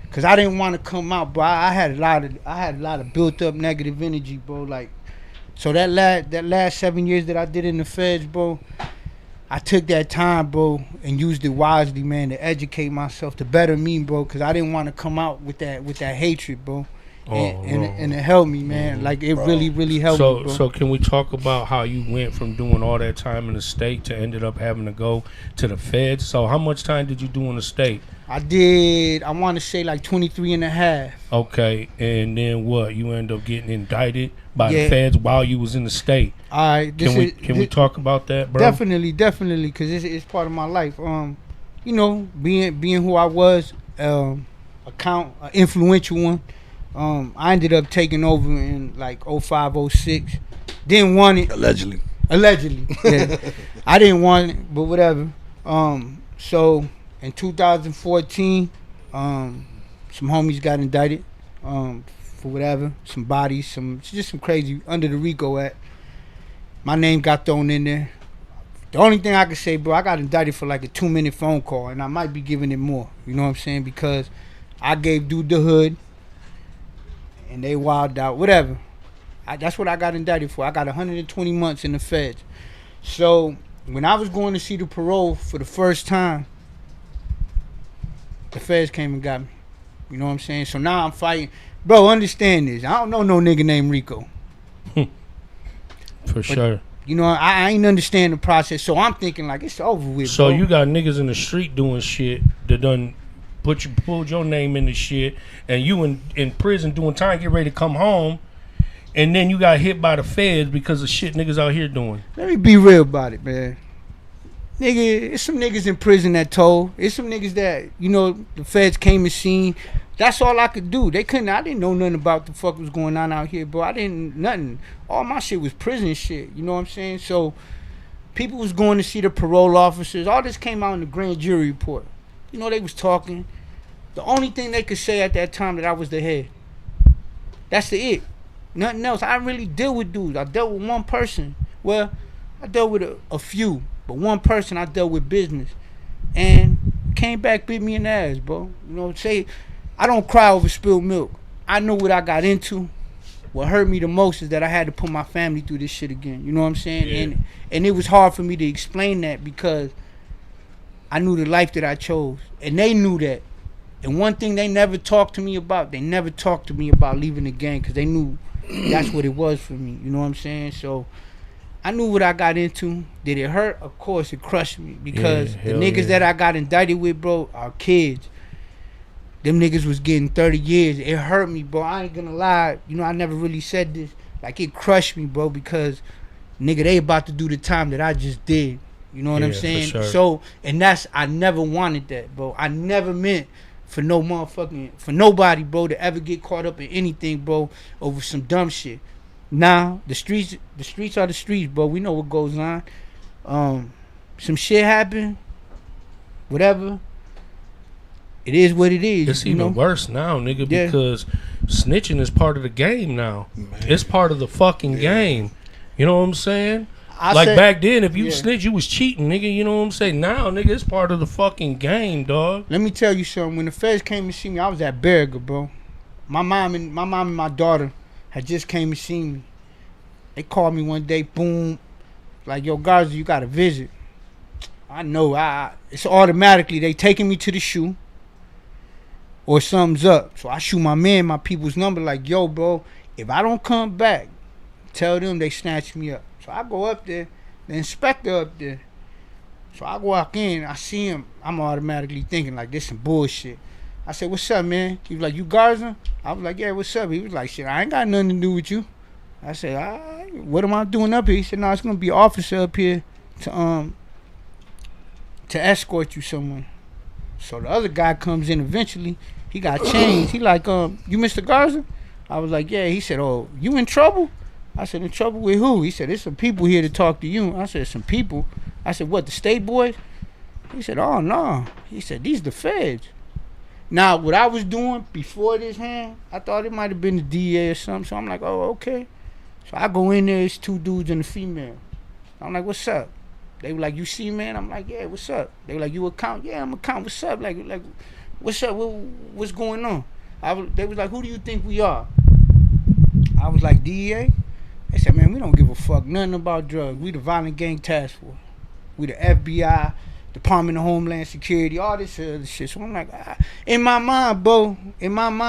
cause I didn't want to come out, bro. I had a lot of built up negative energy, bro. Like, so that last 7 years that I did in the feds, bro, I took that time, bro, and used it wisely, man, to educate myself, to better me, bro, cause I didn't want to come out with that hatred, bro. And it helped me, man. Like it really helped me, bro.
So can we talk about how you went from doing all that time in the state to ended up having to go to the feds? So how much time did you do in the state?
I did, I want to say like 23 and a half.
Okay, and then what? You end up getting indicted by the
Yeah.
feds while you was in the state.
All right,
Can we talk about that, bro?
Definitely, because it's part of my life. You know, being who I was, influential one. I ended up taking over in like 05, 06. Didn't want it.
Allegedly.
Yeah. I didn't want it, but whatever. So in 2014, some homies got indicted for whatever, some bodies, just some crazy under the RICO Act. My name got thrown in there. The only thing I can say, bro, I got indicted for like a 2-minute phone call, and I might be giving it more. You know what I'm saying? Because I gave dude the hood, and they wilded out. Whatever. That's what I got indicted for. I got 120 months in the feds. So when I was going to see the parole for the first time, the feds came and got me. You know what I'm saying? So now I'm fighting. Bro, understand this. I don't know no nigga named Rico.
For sure.
You know, I ain't understand the process. So I'm thinking like it's over with,
So
bro.
you got niggas in the street doing shit that done pulled your name in the shit, and you in prison doing time, get ready to come home, and then you got hit by the feds because of shit niggas out here doing.
Let me be real about it, man. Nigga, it's some niggas in prison that told. It's some niggas that, you know, the feds came and seen. That's all I could do. I didn't know nothing about the fuck was going on out here, bro. Nothing. All my shit was prison shit, you know what I'm saying? So, people was going to see the parole officers. All this came out in the grand jury report. You know, they was talking. The only thing they could say at that time that I was the head. That's it. Nothing else. I didn't really deal with dudes. I dealt with one person. Well, I dealt with a few. But one person I dealt with business. And came back, bit me in the ass, bro. You know, I don't cry over spilled milk. I know what I got into. What hurt me the most is that I had to put my family through this shit again. You know what I'm saying?
Yeah.
And it was hard for me to explain that because I knew the life that I chose. And they knew that. And one thing they never talked to me about leaving the gang because they knew that's what it was for me. You know what I'm saying? So I knew what I got into. Did it hurt? Of course, it crushed me because the niggas that I got indicted with, bro, are kids. Them niggas was getting 30 years. It hurt me, bro. I ain't gonna lie. You know, I never really said this. Like, it crushed me, bro, because, nigga, they about to do the time that I just did. You know what I'm saying?
For sure.
So, and I never wanted that, bro. I never meant for nobody, bro, to ever get caught up in anything, bro, over some dumb shit. Nah, the streets are the streets, bro. We know what goes on. Some shit happened, whatever. It is what it is.
It's even worse now, nigga, because snitching is part of the game now. Man. It's part of the fucking game. You know what I'm saying? Back then, if you snitch, you was cheating, nigga. You know what I'm saying? Now, nigga, it's part of the fucking game, dog.
Let me tell you something. When the feds came to see me, I was at Berger, bro. My mom and my daughter had just came to see me. They called me one day, boom, like, yo, Garza, you got to visit. I know, it's automatically they taking me to the shoe or something's up. So I shoot my people's number, like, yo, bro, if I don't come back, tell them they snatched me up. So I go up there, the inspector up there. So I walk in, I see him, I'm automatically thinking, like, this some bullshit. I said, what's up, man? He was like, you Garza? I was like, yeah, what's up? He was like, shit, I ain't got nothing to do with you. I said, all right, what am I doing up here? He said, no, it's gonna be an officer up here to escort you somewhere. So the other guy comes in eventually. He got changed. He like, you Mr. Garza? I was like, yeah. He said, oh, you in trouble? I said, in trouble with who? He said, there's some people here to talk to you. I said, some people? I said, what, the state boys? He said, oh, no. He said, these the feds. Now, what I was doing before this hand, I thought it might have been the DA or something. So I'm like, oh, okay. So I go in there, it's two dudes and a female. I'm like, what's up? They were like, you see, man? I'm like, yeah, what's up? They were like, you account? Yeah, I'm account. What's up? Like, what's up? What's going on? They was like, who do you think we are? I was like, DEA? They said, man, we don't give a fuck nothing about drugs. We the Violent Gang Task Force. We the FBI, Department of Homeland Security, all this other shit. So I'm like, in my mind, bro, I'm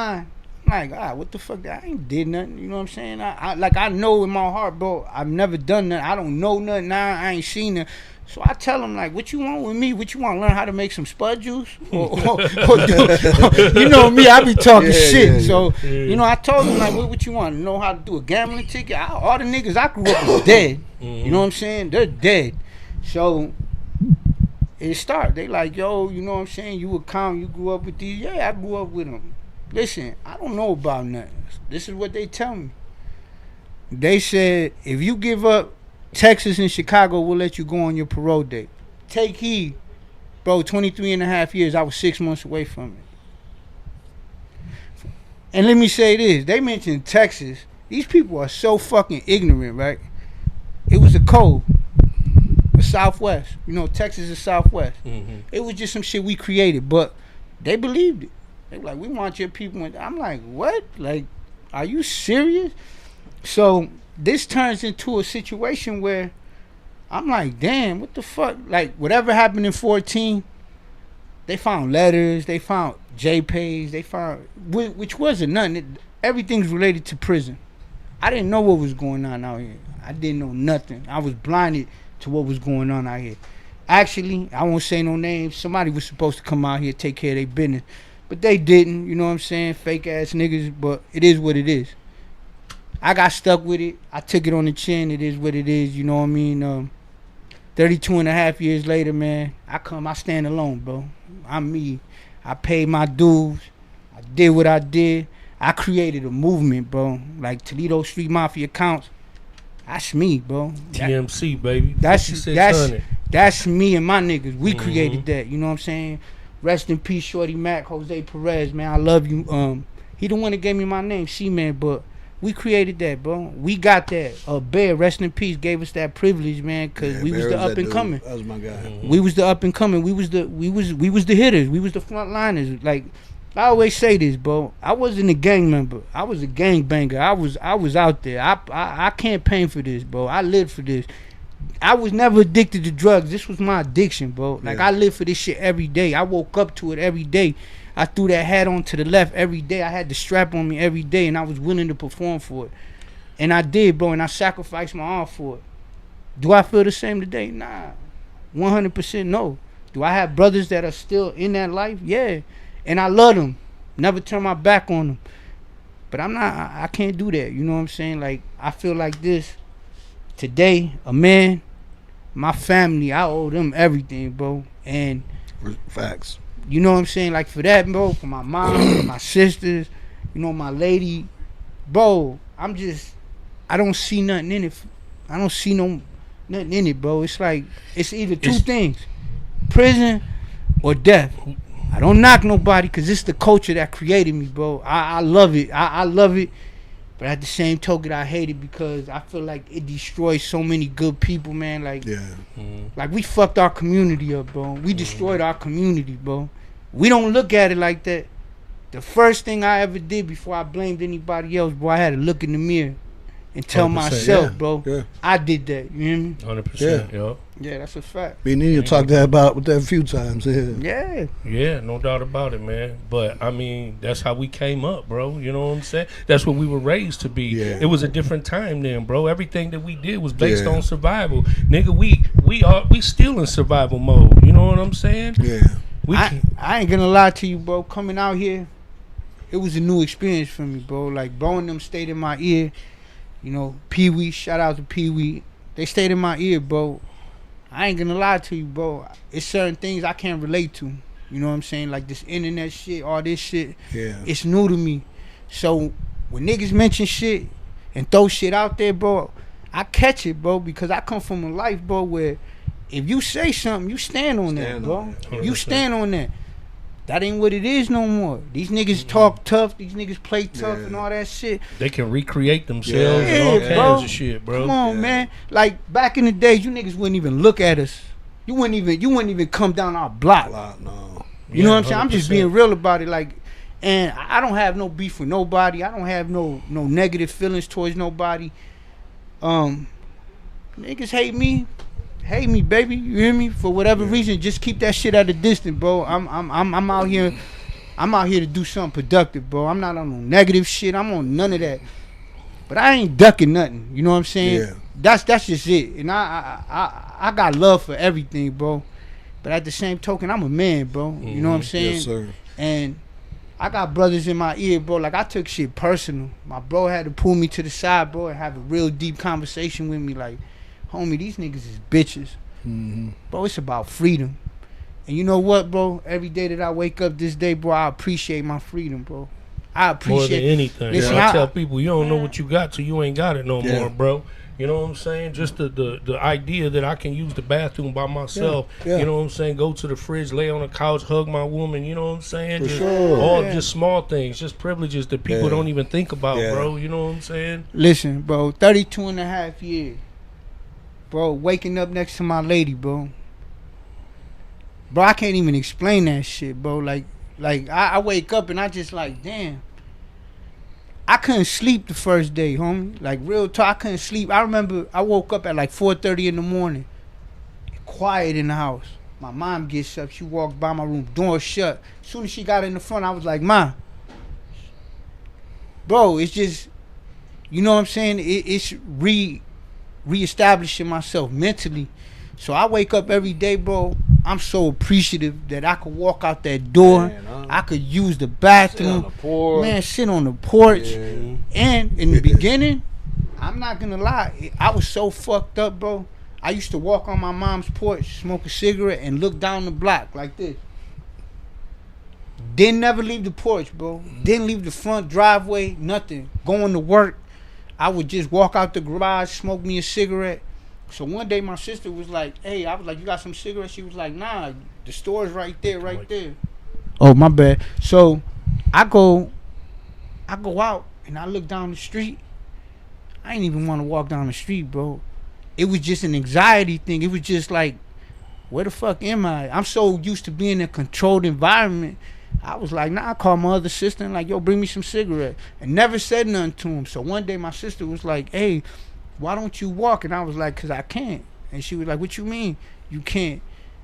like, what the fuck? I ain't did nothing. You know what I'm saying? I know in my heart, bro, I've never done nothing. I don't know nothing. I ain't seen it. So I tell him, like, what you want with me? What you want to learn how to make some spud juice? Or you know me, I be talking shit. Yeah. So, you know, I told him, like, what you want? To know how to do a gambling ticket? All the niggas I grew up with dead. Mm-hmm. You know what I'm saying? They're dead. So it started. They like, yo, you know what I'm saying? You account, you grew up with these. Yeah, I grew up with them. Listen, I don't know about nothing. This is what they tell me. They said, if you give up Texas and Chicago, we'll let you go on your parole date. Take heed. Bro, 23 and a half years, I was 6 months away from it. And let me say this. They mentioned Texas. These people are so fucking ignorant, right? It was a code. The Southwest. You know, Texas is Southwest. Mm-hmm. It was just some shit we created, but they believed it. They were like, we want your people. I'm like, what? Like, are you serious? So this turns into a situation where I'm like, damn, what the fuck? Like, whatever happened in 14, they found letters, they found JPEGs, they found, which wasn't nothing. Everything's related to prison. I didn't know what was going on out here. I didn't know nothing. I was blinded to what was going on out here. Actually, I won't say no names. Somebody was supposed to come out here, take care of their business. But they didn't, you know what I'm saying? Fake ass niggas, but it is what it is. I got stuck with it. I took it on the chin. It is what it is, you know what I mean? 32 and a half years later, man, I stand alone, bro. I'm me. I paid my dues. I did what I did. I created a movement, bro. Like Toledo Street Mafia Counts. That's me, bro.
TMC, baby.
That's me and my niggas. We created that, you know what I'm saying? Rest in peace, Shorty Mac, Jose Perez, man. I love you. He the one that gave me my name, C-Man, but we created that, bro. We got that. Bear, rest in peace, gave us that privilege, man, because we was the up and coming.
That was my guy.
We was the up and coming. We was the hitters. We was the front liners. Like I always say this, bro. I wasn't a gang member. I was a gang banger. I was out there. I campaigned for this, bro. I lived for this. I was never addicted to drugs. This was my addiction, bro. Like I lived for this shit every day. I woke up to it every day. I threw that hat on to the left every day. I had the strap on me every day, and I was willing to perform for it. And I did, bro, and I sacrificed my arm for it. Do I feel the same today? Nah. 100% no. Do I have brothers that are still in that life? Yeah. And I love them. Never turn my back on them. But I can't do that. You know what I'm saying? Like, I feel like this. Today, a man, my family, I owe them everything, bro. And
facts.
You know what I'm saying? Like for that, bro, for my mom, my sisters, you know, my lady, bro, I don't see nothing in it. I don't see nothing in it, bro. It's like, it's either two things, prison or death. I don't knock nobody because it's the culture that created me, bro. I love it. I love it. But at the same token, I hate it because I feel like it destroys so many good people, man. Like, like we fucked our community up, bro. We destroyed our community, bro. We don't look at it like that. The first thing I ever did before I blamed anybody else, bro, I had to look in the mirror and tell myself, bro, I did that. You hear me?
100%.
Yeah, that's a fact.
Me and you talked about that a few times.
Yeah, no doubt about it, man. But I mean, that's how we came up, bro. You know what I'm saying? That's what we were raised to be. Yeah. It was a different time then, bro. Everything that we did was based on survival, nigga. We still in survival mode. You know what I'm saying?
Yeah.
I ain't gonna lie to you, bro. Coming out here, it was a new experience for me, bro. Like, bro and them stayed in my ear. You know, Pee Wee, shout out to Pee Wee. They stayed in my ear, bro. I ain't gonna lie to you, bro. It's certain things I can't relate to. You know what I'm saying? Like this internet shit, all this shit. Yeah. It's new to me. So when niggas mention shit and throw shit out there, bro, I catch it, bro, because I come from a life, bro, where if you say something, you stand on that, bro. You stand on that. That ain't what it is no more. These niggas talk tough. These niggas play tough and all that shit.
They can recreate themselves and all kinds of shit, bro.
Come on, man. Like back in the days, you niggas wouldn't even look at us. You wouldn't even come down our block.
No.
You know what I'm saying? I'm just being real about it. Like, and I don't have no beef with nobody. I don't have no negative feelings towards nobody. Niggas hate me. Hate me, baby. You hear me? For whatever reason, just keep that shit at a distance, bro. I'm out here. I'm out here to do something productive, bro. I'm not on no negative shit. I'm on none of that. But I ain't ducking nothing. You know what I'm saying?
Yeah.
That's just it. And I got love for everything, bro. But at the same token, I'm a man, bro. You know what I'm saying?
Yes, sir.
And I got brothers in my ear, bro. Like, I took shit personal. My bro had to pull me to the side, bro, and have a real deep conversation with me, like, homie, these niggas is bitches. Bro, it's about freedom. And you know what, bro? Every day that I wake up this day, bro, I appreciate my freedom, bro. I appreciate
more than anything.
Listen,
I tell people, you don't know what you got till you ain't got it no more, bro. You know what I'm saying? Just the idea that I can use the bathroom by myself. You know what I'm saying? Go to the fridge, lay on the couch, hug my woman. You know what I'm saying? Just small things, just privileges that people don't even think about, bro. You know what I'm saying?
Listen, bro, 32 and a half years. Bro, waking up next to my lady, bro. Bro, I can't even explain that shit, bro. Like I wake up and I just like, damn. I couldn't sleep the first day, homie. Like, real talk, I couldn't sleep. I remember I woke up at like 4:30 in the morning. Quiet in the house. My mom gets up. She walked by my room, door shut. As soon as she got in the front, I was like, Ma. Bro, it's just, you know what I'm saying? It's reestablishing myself mentally. So I wake up every day, bro. I'm so appreciative that I could walk out that door.
Man,
I could use the bathroom. Sit on the porch.
Yeah.
And in the beginning, I'm not gonna lie, I was so fucked up, bro. I used to walk on my mom's porch, smoke a cigarette, and look down the block like this. Didn't never leave the porch, bro. Didn't leave the front driveway, nothing. Going to work, I would just walk out the garage, smoke me a cigarette. So one day my sister was like, hey, I was like, you got some cigarettes? She was like, nah, the store's right there, right there. Oh, my bad. So I go out and I look down the street. I ain't even want to walk down the street, bro. It was just an anxiety thing. It was just like, where the fuck am I? I'm so used to being in a controlled environment. I was like, nah, I called my other sister and like, yo, bring me some cigarette. And never said nothing to him. So one day my sister was like, hey, why don't you walk? And I was like, cause I can't. And she was like, what you mean you can't?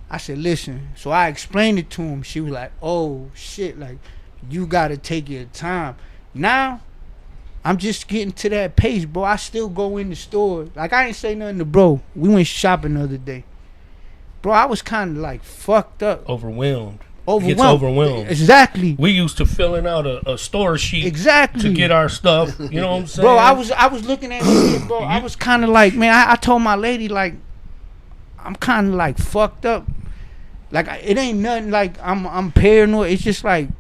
I said, listen. So I explained it to him. She was like, oh shit, like you gotta take your time. Now I'm just getting to that pace, bro. I still go in the store. Like I ain't say nothing to bro. We went shopping the other day. Bro, I was kind of like fucked up.
Overwhelmed.
Overwhelmed.
Gets overwhelmed.
Exactly.
We used to filling out a store sheet
Exactly.
to get our stuff. You know what I'm saying?
Bro, I was looking at shit, bro. I was kind of like, man, I told my lady, like, I'm kind of like fucked up. Like, it ain't nothing like I'm paranoid. It's just like,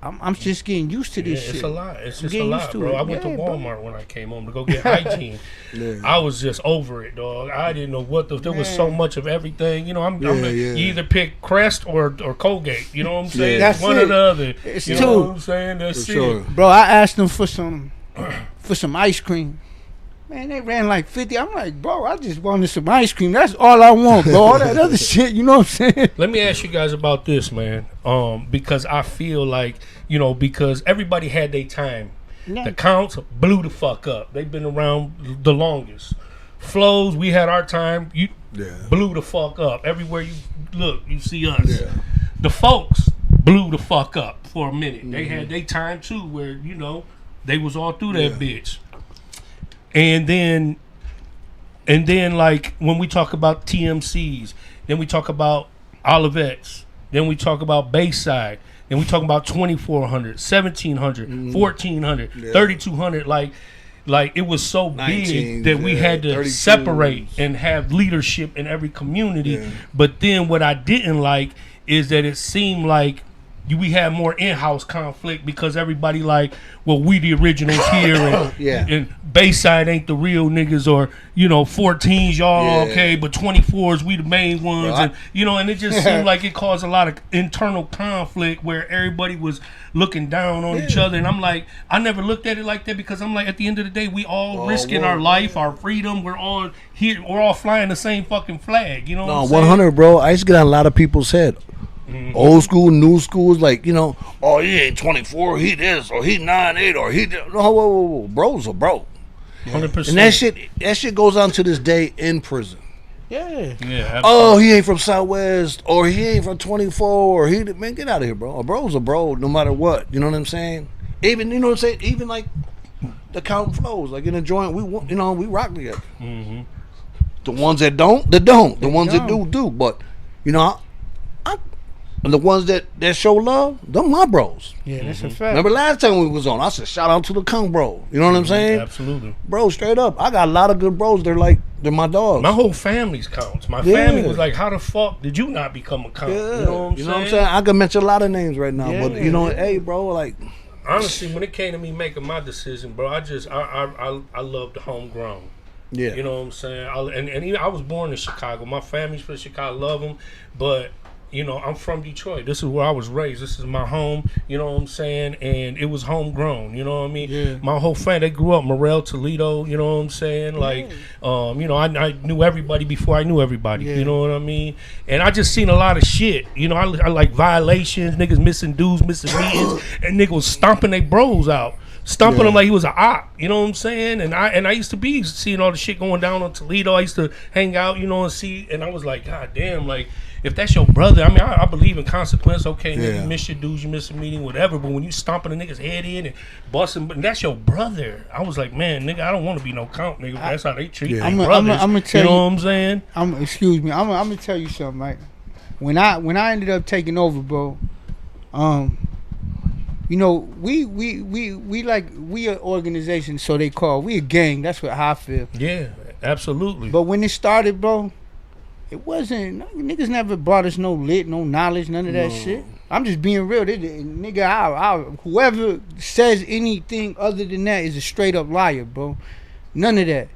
I'm just getting used to this shit.
It's a lot. It's just a lot, bro. I went to Walmart when I came home to go get hygiene.
Yeah.
I was just over it, dog. I didn't know what there was so much of everything. You know, you either pick Crest or Colgate. You know what I'm saying?
That's
one
it.
or the other.
It's
you
two.
know what I'm saying? That's it.
Sure.
Bro, I asked them for some ice cream. Man, they ran like 50. I'm like, bro, I just wanted some ice cream. That's all I want, bro. All that other shit, you know what I'm saying?
Let me ask you guys about this, man. Because I feel like, you know, because everybody had their time.
Yeah.
The counts blew the fuck up. They've been around the longest. Flows, we had our time. You blew the fuck up. Everywhere you look, you see us.
Yeah.
The folks blew the fuck up for a minute. They had their time too, where, you know, they was all through that bitch. And then like when we talk about TMCs, then we talk about Olivettes, then we talk about Bayside, then we talk about 2400, 1700, 1400, 3200. Like it was so big that we had to separate and have leadership in every community.
Yeah.
But then what I didn't like is that it seemed like we had more in-house conflict because everybody like, well, we the originals here and, and Bayside ain't the real niggas, or, you know, 14s y'all okay, but 24s we the main ones.
Well,
and you know, and it just seemed like it caused a lot of internal conflict where everybody was looking down on each other. And I'm like, I never looked at it like that, because I'm like, at the end of the day, we all risking our life, our freedom. We're all here, we're all flying the same fucking flag, you know what I'm saying?
100, bro. I used to get on a lot of people's head. Old school, new schools, like, you know, oh, he ain't 24, he this, or he 9'8", or he this. No, whoa. Bro's a bro.
100%.
And that shit goes on to this day in prison.
Yeah.
Yeah.
Oh, he ain't from Southwest, or he ain't from 24, or man, get out of here, bro. A bro's a bro, no matter what. You know what I'm saying? Even, you know what I'm saying? Even like the count flows, like in a joint, we rock together. The ones that don't, they don't. The ones that do. But, you know, and the ones that show love, them my bros.
Yeah, that's a fact.
Remember last time we was on, I said shout out to the Kung bro. You know what I'm saying?
Absolutely.
Bro, straight up. I got a lot of good bros. They're my dogs.
My whole family's counts. My family was like, how the fuck did you not become a count?
Yeah.
You know what I'm saying?
I can mention a lot of names right now, but you know, hey, bro, like,
honestly, when it came to me making my decision, bro, I love the homegrown.
yeah,
You know what I'm saying? I was born in Chicago. My family's from Chicago. I love them, but you know, I'm from Detroit. This is where I was raised. This is my home. You know what I'm saying? And it was homegrown. You know what I mean?
Yeah.
My whole family, they grew up Morel, Toledo. You know what I'm saying? Like, you know, I knew everybody before I knew everybody.
Yeah.
You know what I mean? And I just seen a lot of shit. You know, I like violations, niggas missing dudes, missing meetings, and niggas was stomping their bros out. Stomping him like he was an op, you know what I'm saying? And I used to be seeing all the shit going down on Toledo. I used to hang out, you know, and see, and I was like, God damn, like, if that's your brother, I mean, I believe in consequence. Okay, nigga, you miss your dudes, you miss a meeting, whatever. But when you stomping a nigga's head in and busting, but that's your brother. I was like, man, nigga, I don't want to be no count, nigga. That's how they treat their brothers.
I'm gonna tell
you know what I'm saying?
Excuse me. I'm gonna tell you something, right? when I ended up taking over, bro, you know, we an organization, so they call we a gang. That's what I feel.
Yeah, absolutely.
But when it started, bro, it wasn't. Niggas never brought us no lit, no knowledge, none of that shit. I'm just being real. Nigga, whoever says anything other than that is a straight up liar, bro. None of that.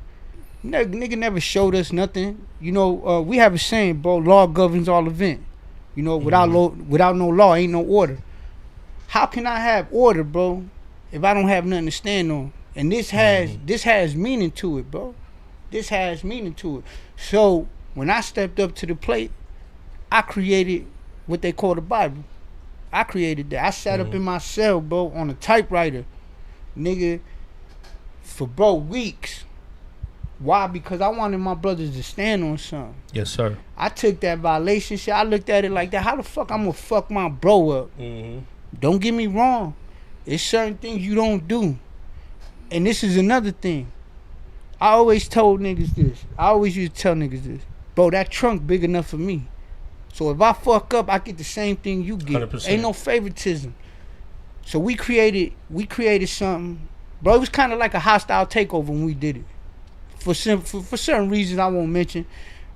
Nigga never showed us nothing. You know, we have a saying, bro. Law governs all event. You know, without no law, ain't no order. How can I have order, bro, if I don't have nothing to stand on? And this has meaning to it, bro. This has meaning to it. So when I stepped up to the plate, I created what they call the Bible. I created that. I sat up in my cell, bro, on a typewriter, nigga, for weeks. Why? Because I wanted my brothers to stand on something.
Yes, sir.
I took that violation shit. I looked at it like that. How the fuck I'm gonna fuck my bro up?
Mm-hmm.
Don't get me wrong. There's certain things you don't do. And this is another thing. I always told niggas this. I always used to tell niggas this. Bro, that trunk big enough for me. So if I fuck up, I get the same thing you get.
100%.
Ain't no favoritism. So we created something. Bro, it was kind of like a hostile takeover when we did it. For certain reasons I won't mention.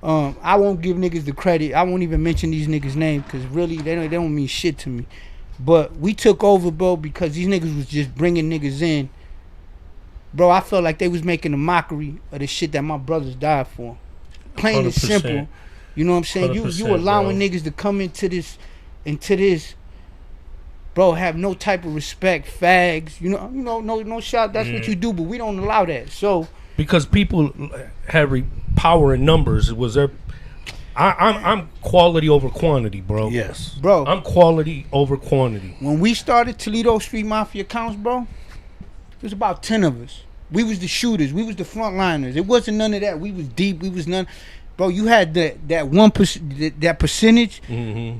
I won't give niggas the credit. I won't even mention these niggas' names because really they don't mean shit to me. But we took over, bro, because these niggas was just bringing niggas in. Bro, I felt like they was making a mockery of the shit that my brothers died for. Plain and
100%.
simple. You know what I'm saying? You allowing
bro.
niggas to come into this, bro, have no type of respect, fags. You know, no shot. That's what you do, but we don't allow that. So
because people have power in numbers, was there? I'm quality over quantity, bro.
Yes,
bro.
I'm quality over quantity.
When we started Toledo Street Mafia Counts, bro, it was about 10 of us. We was the shooters. We was the frontliners. It wasn't none of that. We was deep. We was none. Bro, you had that 1%, that percentage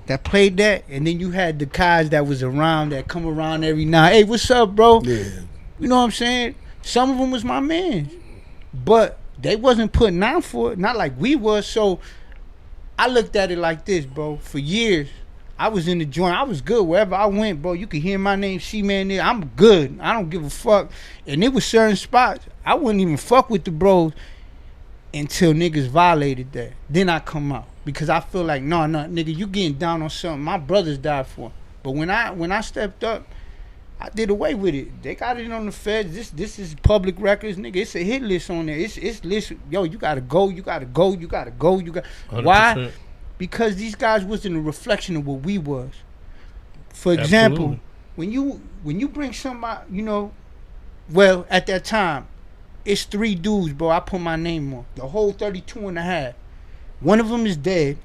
that played that, and then you had the guys that was around, that come around every night. Hey, what's up, bro?
Yeah.
You know what I'm saying? Some of them was my man, but they wasn't putting down for it. Not like we was. So I looked at it like this, bro. For years, I was in the joint. I was good wherever I went, bro. You could hear my name, C-Man there. I'm good. I don't give a fuck. And it was certain spots I wouldn't even fuck with the bros until niggas violated that. Then I come out because I feel like, no, nigga, you getting down on something my brothers died for. But when I stepped up, I did away with it. They got it on the feds. This is public records, nigga. It's a hit list on there. It's list. Yo, you gotta go. You gotta go. You gotta go. You got.
100%.
Why? Because these guys wasn't a reflection of what we was. For example,
Absolutely.
when you bring somebody, you know, well, at that time, it's 3 dudes, bro. I put my name on the whole 32 and a half. One of them is dead.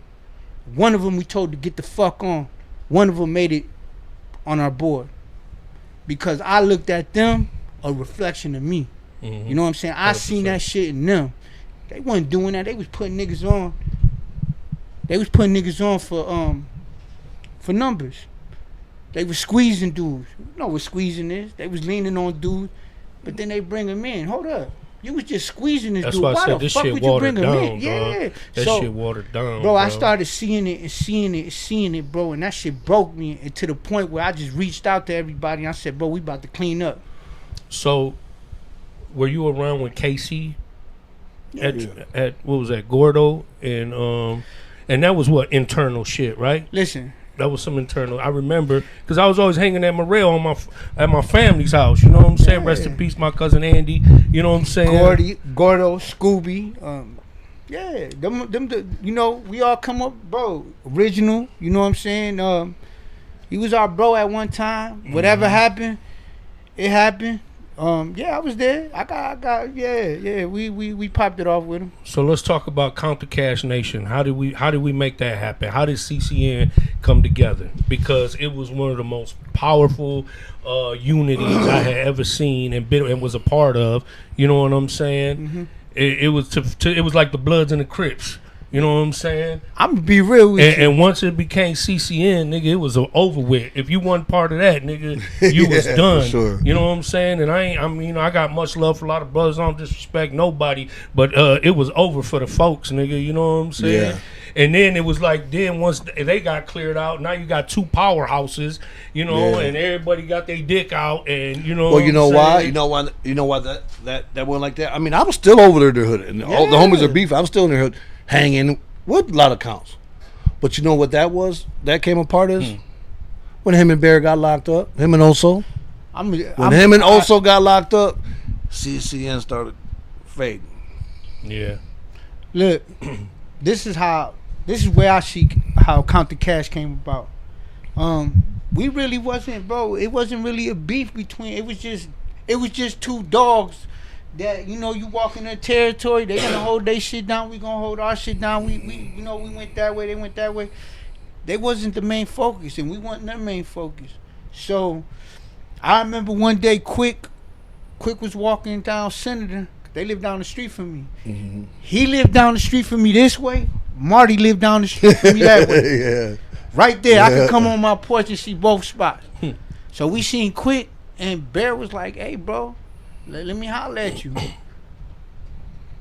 One of them we told to get the fuck on. One of them made it on our board because I looked at them a reflection of me. You know what I'm saying? I
100%.
seen that shit in them. They wasn't doing that. They was putting niggas on. They was putting niggas on for numbers. They was squeezing dudes. You know what squeezing is? They was leaning on dudes, but then they bring them in. Hold up. You was just squeezing this
That's
dude.
why I
Why
said
the
this
fuck
shit
would you
watered
bring him
down,
in?
bro.
Yeah.
That
So,
shit watered down,
bro. I started seeing it and seeing it, bro, and that shit broke me, and to the point where I just reached out to everybody and I said, bro, we about to clean up.
So, were you around when Casey at what was that, Gordo, and that was what, internal shit, right?
Listen,
That was some internal. I remember because I was always hanging at Morel at my family's house. You know what I'm saying? Rest in peace, my cousin Andy. You know what I'm saying?
Gordo, Scooby, yeah, them, you know, we all come up, bro. Original, you know what I'm saying? He was our bro at one time. Whatever happened, it happened. Yeah, I was there. I got, yeah. We popped it off with him.
So let's talk about Counter Cash Nation. How did we make that happen? How did CCN come together? Because it was one of the most powerful unities I had ever seen and was a part of. You know what I'm saying? It was it was like the Bloods and the Crips. You know what I'm saying? I'm
gonna be real with you.
And once it became CCN, nigga, it was over with. If you wasn't part of that, nigga, you was done.
For sure.
You know what I'm saying? And I got much love for a lot of brothers. I don't disrespect nobody, but it was over for the folks, nigga. You know what I'm saying? And then it was like, then once they got cleared out, now you got 2 powerhouses, you know, and everybody got their dick out, and you know.
Well, you know why? You know why that went like that? I mean, I was still over there in the hood, and all the homies are beef. I was still in the hood, hanging with a lot of counts. But you know what that was? That came apart is when him and Bear got locked up. Him and Oso. When him and Oso got locked up, CCN started fading.
Yeah.
Look, this is where I see how Count the Cash came about. We really wasn't, bro. It wasn't really a beef between. It was just 2 dogs that, you know, you walk in their territory. They gonna hold their shit down. We gonna hold our shit down. We you know, we went that way. They went that way. They wasn't the main focus, and we wasn't their main focus. So I remember one day, Quick was walking down Senator. They lived down the street from me. Mm-hmm. He lived down the street from me this way. Marty lived down the street from me that way.
Yeah.
Right there, I could come on my porch and see both spots. So we seen Quick, and Bear was like, "Hey, bro, let me holler at you."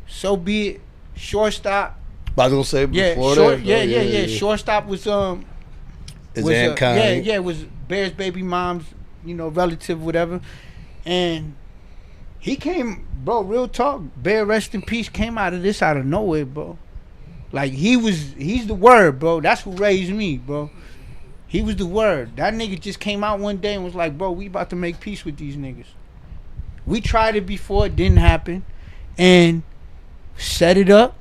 So be it. Shortstop.
I was gonna say before that.
Shortstop was it was Bear's baby mom's, you know, relative, whatever. And he came, bro, real talk. Bear, rest in peace, came out of nowhere, bro. Like he's the word, bro. That's who raised me, bro. He was the word. That nigga just came out one day and was like, "Bro, we about to make peace with these niggas." We tried it before, it didn't happen, and set it up.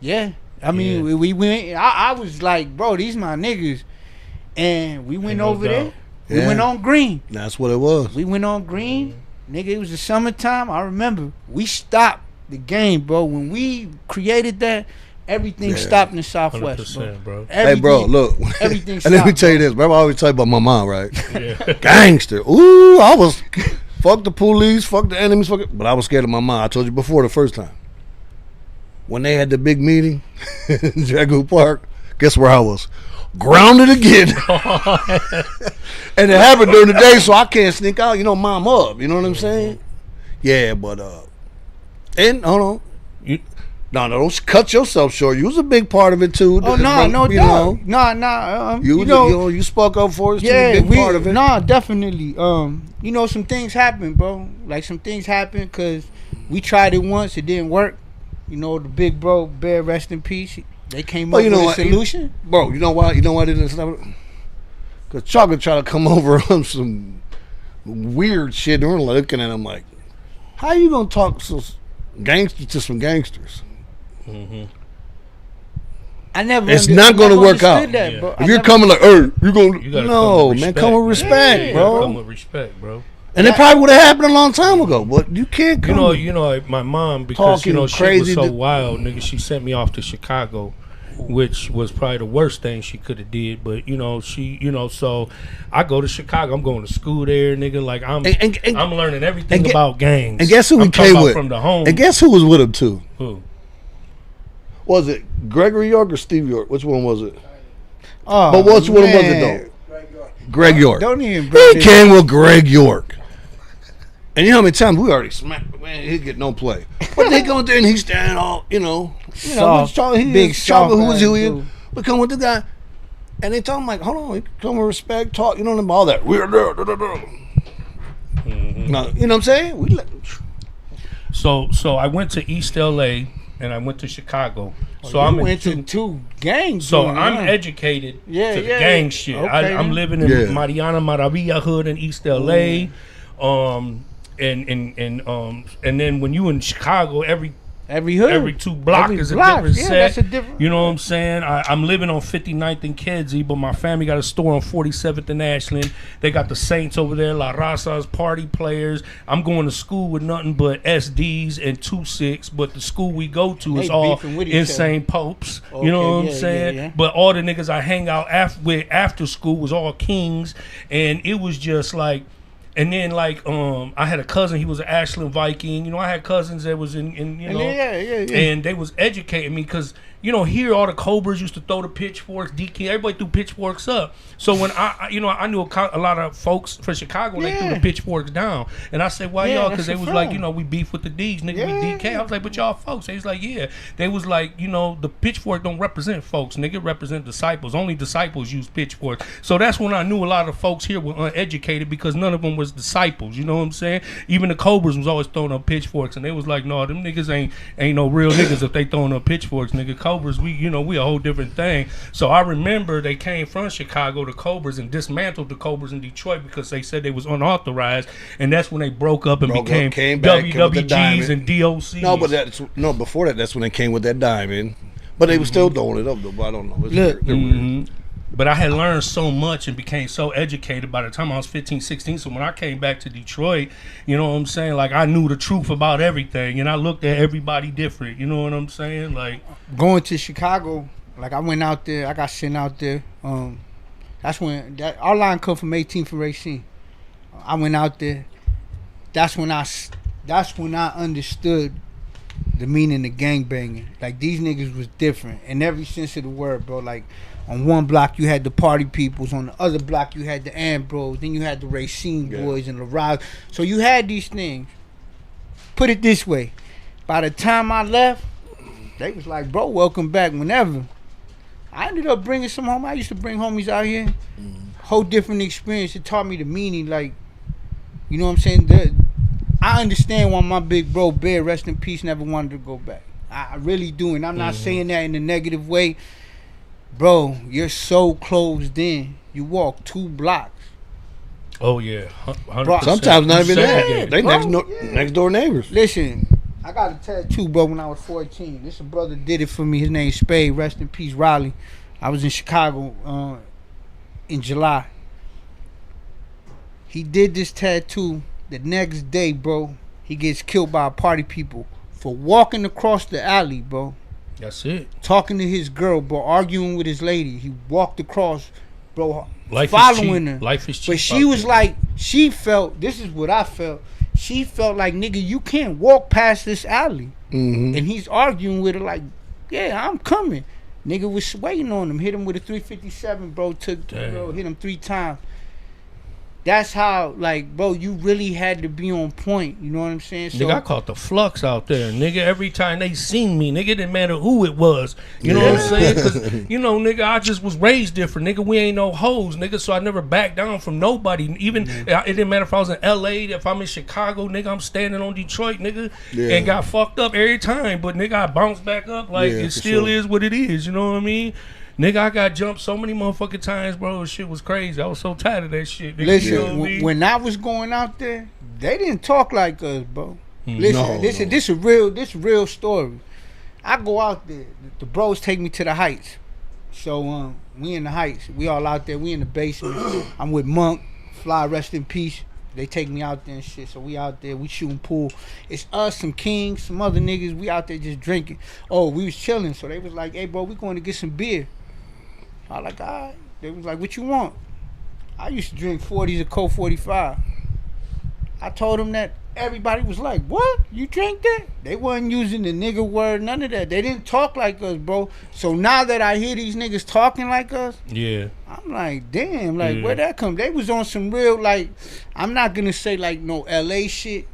Yeah, I mean, we went. I was like, "Bro, these my niggas," and we went over there. We went on Green.
That's what it was.
We went on Green, nigga. It was the summertime. I remember we stopped the game, bro. When we created that, everything stopped in the Southwest, bro.
Hey, bro, look.
Everything
and
stopped.
let me tell you this, bro. I always tell you about my mom, right?
Yeah.
Gangster. Ooh, I was fuck the police, fuck the enemies, but I was scared of my mom. I told you before the first time. When they had the big meeting in Jagu Park, guess where I was? Grounded again. And it happened during the day, so I can't sneak out, you know, mom up. You know what I'm saying? Yeah, but and hold on. No, don't cut yourself short. You was a big part of it too.
Oh no doubt. No.
You spoke up for us.
Yeah,
too, a big part of it.
No, definitely. You know, some things happen, bro. Like some things happen because we tried it once, it didn't work. You know, the big bro, Bear, rest in peace. They came up with a solution.
Bro, you know why? You know why they didn't stop it? Because Chocolate tried to come over on some weird shit. And we're looking at him like, how you gonna talk so gangster to some gangsters?
Mm-hmm.
It's not going to work out.
That, bro.
If you're coming like, hey, you're going
to
no, man, come with respect, bro.
Come with respect, bro.
And it probably would have happened a long time ago, but you can't come.
You know, my mom, because you know she was so wild, nigga. She sent me off to Chicago, which was probably the worst thing she could have did. But you know, so I go to Chicago. I'm going to school there, nigga. Like I'm learning everything about gangs.
And guess who we came with?
From the home.
And guess who was with him too?
Who?
Was it Gregory York or Steve York? Which one was it?
Oh,
but which one was it though? Greg York.
Don't even.
He came with Greg York. And you know how many times we already smacked, man, he'd get no play. But they go there and he's standing all, big soft, who he is. But come with the guy. And they tell him, like, hold on, come with respect, talk, you know, all that. We're there.
Mm-hmm.
Now, you know what I'm saying?
So I went to East LA and I went to Chicago. So I
went to 2 gangs.
So I'm educated to the gang shit. Okay, I'm living in Mariana Maravilla hood in East LA. And then when you in Chicago, every hood, every 2 blocks is a different set.
That's a different.
You know what I'm saying? I'm living on 59th and Kedzie, but my family got a store on 47th and Ashland. They got the Saints over there, La Raza's, party players. I'm going to school with nothing but SDs and 2-6, but the school we go to is all insane popes. Okay, you know what I'm saying? Yeah. But all the niggas I hang out with after school was all kings, and it was just like. And then I had a cousin, he was an Ashland Viking. You know, I had cousins that was in and they was educating me because here all the Cobras used to throw the pitchforks, DK, everybody threw pitchforks up. So when I knew a lot of folks from Chicago, they threw the pitchforks down. And I said, why y'all? Because they was like, we beef with the D's, nigga, we DK. I was like, but y'all folks. They was like, yeah. They was like, the pitchfork don't represent folks, nigga, it represent disciples. Only disciples use pitchforks. So that's when I knew a lot of folks here were uneducated because none of them was disciples, you know what I'm saying? Even the Cobras was always throwing up pitchforks, and they was like, no, them niggas ain't no real niggas if they throwing up pitchforks, nigga. Cobras, we a whole different thing. So I remember they came from Chicago, the Cobras, and dismantled the Cobras in Detroit because they said they was unauthorized, and that's when they broke up and became WWGs and DOCs.
No, before that's when they came with that diamond. But they were still throwing it up though. But I don't know. It's weird.
But I had learned so much and became so educated by the time I was 15, 16. So when I came back to Detroit, you know what I'm saying? Like, I knew the truth about everything, and I looked at everybody different. You know what I'm saying? Like,
going to Chicago, like, I went out there. I got sent out there. That's when our line come from 18th and Racine. I went out there. That's when I understood the meaning of gangbanging. Like, these niggas was different in every sense of the word, bro. Like, on one block you had the party peoples, on the other block you had the Ambrose, then you had the Racine boys and the Rock. So you had these things. Put it this way, by the time I left, they was like, bro, welcome back whenever. I ended up bringing some home. I used to bring homies out here. Whole different experience. It taught me the meaning, like, you know what I'm saying? I understand why my big bro Bear, rest in peace, never wanted to go back. I really do, and I'm not saying that in a negative way. Bro, you're so closed in. You walk 2 blocks.
Oh yeah, 100%.
Bro, sometimes not even that. They next door neighbors.
Listen, I got a tattoo, bro, when I was 14. This a brother did it for me. His name's Spade. Rest in peace, Riley. I was in Chicago in July. He did this tattoo. The next day, bro, he gets killed by party people for walking across the alley, bro.
That's it.
Talking to his girl, bro, arguing with his lady. He walked across, bro,
Life
following her.
Life is cheap.
But she was like, she felt, this is what I felt. She felt like, nigga, you can't walk past this alley. And he's arguing with her like, yeah, I'm coming. Nigga was waiting on him. Hit him with a 357, bro. Took the girl, hit him 3 times. That's how, like, bro, you really had to be on point. You know what I'm saying? So,
nigga, I caught the flux out there. Nigga, every time they seen me, nigga, it didn't matter who it was. You know what I'm saying? Because, nigga, I just was raised different. Nigga, we ain't no hoes, nigga, so I never backed down from nobody. Even, it didn't matter if I was in L.A., if I'm in Chicago, nigga, I'm standing on Detroit, nigga, and got fucked up every time. But, nigga, I bounced back up like it still is what it is. You know what I mean? Nigga, I got jumped so many motherfucking times, bro. Shit was crazy. I was so tired of that shit. Nigga,
listen, when I was going out there, they didn't talk like us, bro. Listen, this a real story. I go out there. The bros take me to the Heights. So we in the Heights. We all out there. We in the basement. I'm with Monk, Fly, rest in peace. They take me out there and shit. So we out there. We shooting pool. It's us, some Kings, some other niggas. We out there just drinking. Oh, we was chilling. So they was like, hey, bro, we going to get some beer. I was like, all right. They was like, what you want? I used to drink 40s of Coke 45. I told them that. Everybody was like, what? You drink that? They wasn't using the nigga word, none of that. They didn't talk like us, bro. So now that I hear these niggas talking like us, I'm like, damn, like, where that come? They was on some real, like, I'm not going to say, like, no L.A. shit.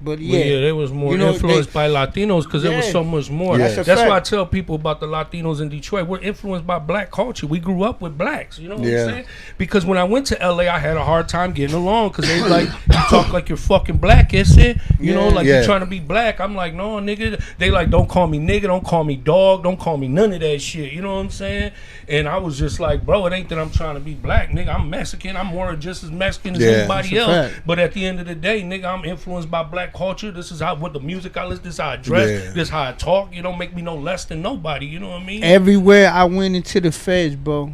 But
they was more influenced by Latinos because there was so much more. That's why I tell people about the Latinos in Detroit. We're influenced by black culture. We grew up with blacks. You know what I'm saying? Because when I went to LA, I had a hard time getting along because they like, you talk like you're fucking black, is it? You know, like you're trying to be black. I'm like, no, nigga. They like, don't call me nigga, don't call me dog, don't call me none of that shit. You know what I'm saying? And I was just like, bro, it ain't that I'm trying to be black, nigga. I'm Mexican. I'm more just as Mexican as anybody else. But at the end of the day, nigga, I'm influenced by black culture. This is how, what the music I listen, this is how I dress, this is how I talk. You don't make me no less than nobody. You know what I mean?
Everywhere I went into the feds, bro,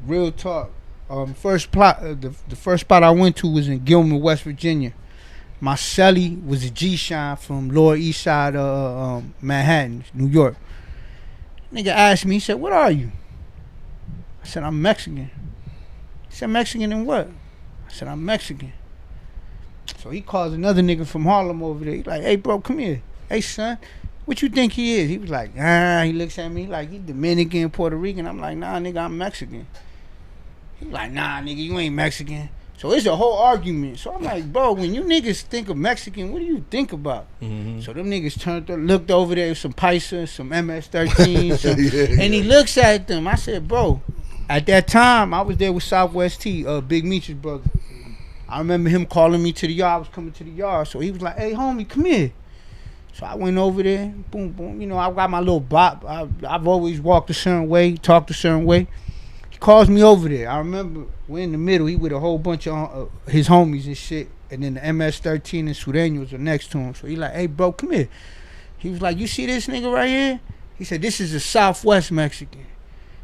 real talk. The first spot I went to was in Gilman, West Virginia. My celly was a G-Shine from Lower East Side of Manhattan, New York. Nigga asked me, he said, what are you? I said, I'm Mexican. He said, Mexican in what? I said, I'm Mexican. So he calls another nigga from Harlem over there. He like, hey, bro, come here. Hey, son, what you think he is? He was like, he looks at me like he Dominican, Puerto Rican. I'm like, nah, nigga, I'm Mexican. He like, nah, nigga, you ain't Mexican. So it's a whole argument. So I'm like, bro, when you niggas think of Mexican, what do you think about? Mm-hmm. So them niggas looked over there, some Paisa, some MS-13, and he looks at them. I said, bro, at that time, I was there with Southwest T, Big Meech's brother. I remember him calling me to the yard. I was coming to the yard. So he was like, hey, homie, come here. So I went over there, boom, boom. You know, I got my little bop. I've always walked a certain way, talked a certain way. He calls me over there. I remember we're in the middle. He with a whole bunch of his homies and shit. And then the MS-13 and Sureños are next to him. So he like, hey, bro, come here. He was like, you see this nigga right here? He said, this is a Southwest Mexican.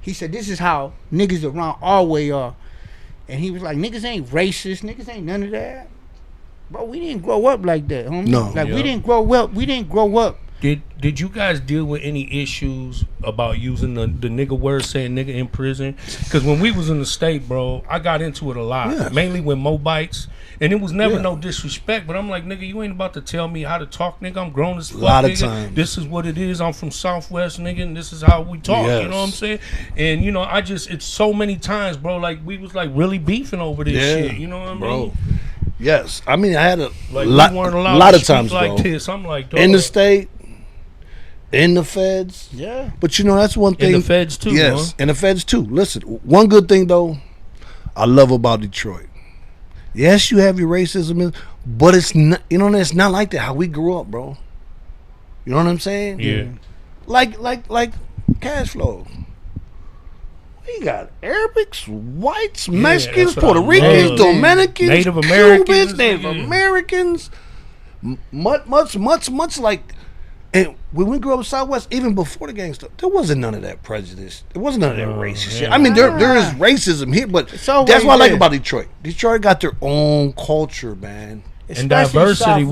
He said, this is how niggas around our way are. And he was like, niggas ain't racist. Niggas ain't none of that. Bro, we didn't grow up like that, homie. No. Like, we didn't grow up.
Did you guys deal with any issues about using the nigga word, saying nigga in prison? Because when we was in the state, bro, I got into it a lot, mainly with Mobites, and it was never no disrespect. But I'm like, nigga, you ain't about to tell me how to talk, nigga. I'm grown as fuck, nigga. Times. This is what it is. I'm from Southwest, nigga, and this is how we talk. You know what I'm saying? And you know, it's so many times, bro. Like we was like really beefing over this shit. You know what I mean?
Yes, I mean I had a
like
lot of times,
like
bro.
This. I'm like, dog.
In the state, in the feds, But you know that's one thing.
In the feds too,
yes, in the feds too. Listen, one good thing though, I love about Detroit. Yes, you have your racism, but it's not. You know, it's not like that. How we grew up, bro. You know what I'm saying?
Yeah.
Like cash flow. We got Arabics, whites, Mexicans, Puerto Ricans, Dominicans,
Native Americans,
Cubans, Native Americans. Much like. And when we grew up in Southwest, even before the gang stuff, there wasn't none of that prejudice. There wasn't none of that racist shit. I mean, there is racism here, but that's what I like about Detroit. Detroit got their own culture, man.
And diversity.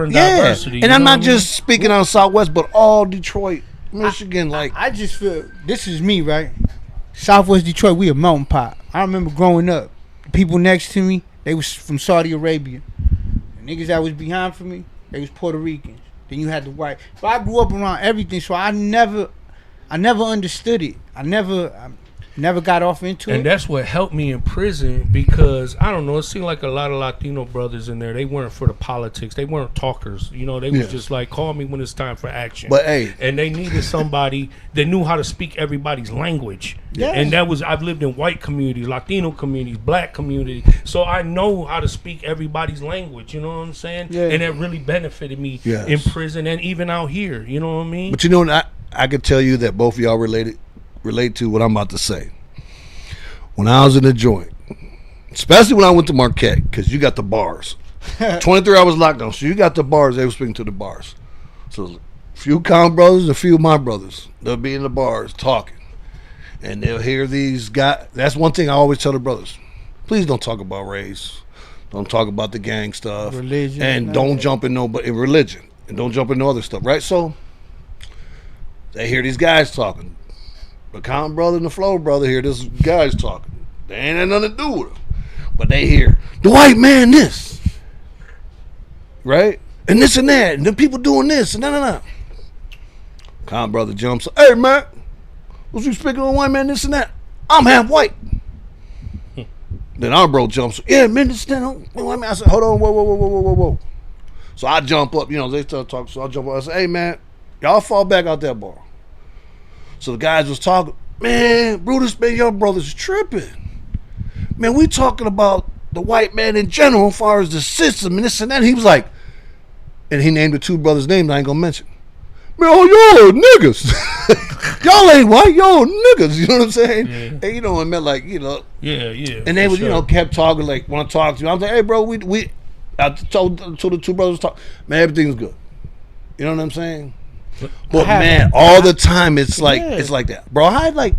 Diversity. And I'm not just speaking on Southwest, but all Detroit, Michigan.
I just feel, this is me, right? Southwest Detroit, we a melting pot. I remember growing up, the people next to me, they was from Saudi Arabia. The niggas that was behind for me, they was Puerto Ricans. Then you had the white. But I grew up around everything, so I never understood it. I never got off into it.
And that's what helped me in prison, because I don't know, it seemed like a lot of Latino brothers in there, they weren't for the politics. They weren't talkers. You know, they was just like, call me when it's time for action.
But hey,
and they needed somebody that knew how to speak everybody's language. Yes. And I've lived in white communities, Latino communities, black communities, so I know how to speak everybody's language. You know what I'm saying? Yeah. And that really benefited me in prison and even out here. You know what I mean?
But you know, I could tell you that both of y'all relate to what I'm about to say. When I was in the joint, especially when I went to Marquette, because you got the bars. 23 hours lockdown, so you got the bars. They were speaking to the bars. So a few Con brothers and a few of my brothers, they'll be in the bars talking. And they'll hear these guys. That's one thing I always tell the brothers. Please don't talk about race. Don't talk about the gang stuff.
Religion.
And don't jump in religion. And don't jump into other stuff, right? So they hear these guys talking. The Con brother and the Flow brother hear this guys talking. They ain't had nothing to do with them. But they hear, the white man this. Right? And this and that. And the people doing this. And no. Con brother jumps up. Hey, man. Was you speaking on white man this and that? I'm half white. Then our bro jumps up. Yeah, man, this and that. I said, hold on. Whoa. So I jump up. You know, they start talking. So I jump up. I said, hey, man, y'all fall back out that bar. So the guys was talking, man, Brutus, man, your brother's tripping. Man, we talking about the white man in general as far as the system and this and that. He was like, and he named the two brothers' names I ain't gonna mention. Man, oh, y'all niggas. Y'all ain't white, y'all niggas. You know what I'm saying? Yeah. And you know, it meant like, you know.
Yeah.
And they was, you know, kept talking, like, want to talk to you. I was like, hey, bro, I told the two brothers, talk, man, everything's good. You know what I'm saying? But man, all the time it's like that, bro. I had like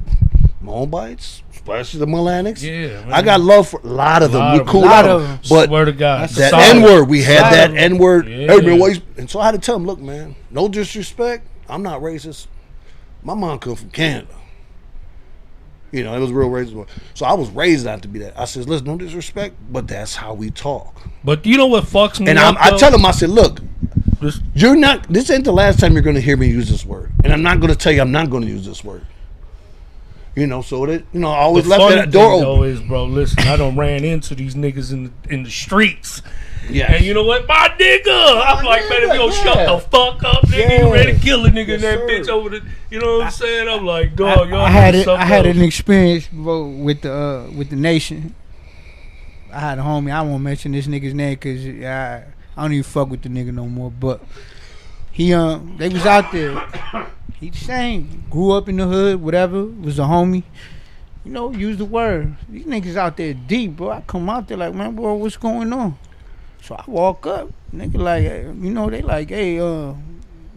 Mobites, especially the Melanics.
Yeah, man.
I got love for a lot of them. We cool out of them, but
swear to God,
that N word, we had that N word. Yeah. Hey, man, and so I had to tell them, look, man, no disrespect. I'm not racist. My mom come from Canada. You know, it was real racist. So I was raised not to be that. I said, listen, no disrespect, but that's how we talk.
But you know what fucks me?
And I tell them, I said, look. You're not. This ain't the last time you're going to hear me use this word, and I'm not going to tell you I'm not going to use this word. You know, so that I always left that door open.
Though is, bro, listen, I done ran into these niggas in the streets.
Yeah.
And you know what, my nigga, I'm like, man, if you don't shut the fuck up, nigga, you ready to kill a nigga in that bitch over the, you know what I'm saying? I'm like, dog, y'all.
I had an experience, bro, with the nation. I had a homie. I won't mention this nigga's name because I don't even fuck with the nigga no more. But he they was out there. He the same. Grew up in the hood, whatever. Was a homie. You know, use the word. These niggas out there deep, bro. I come out there like, man, bro, what's going on? So I walk up, nigga like, you know, they like, hey,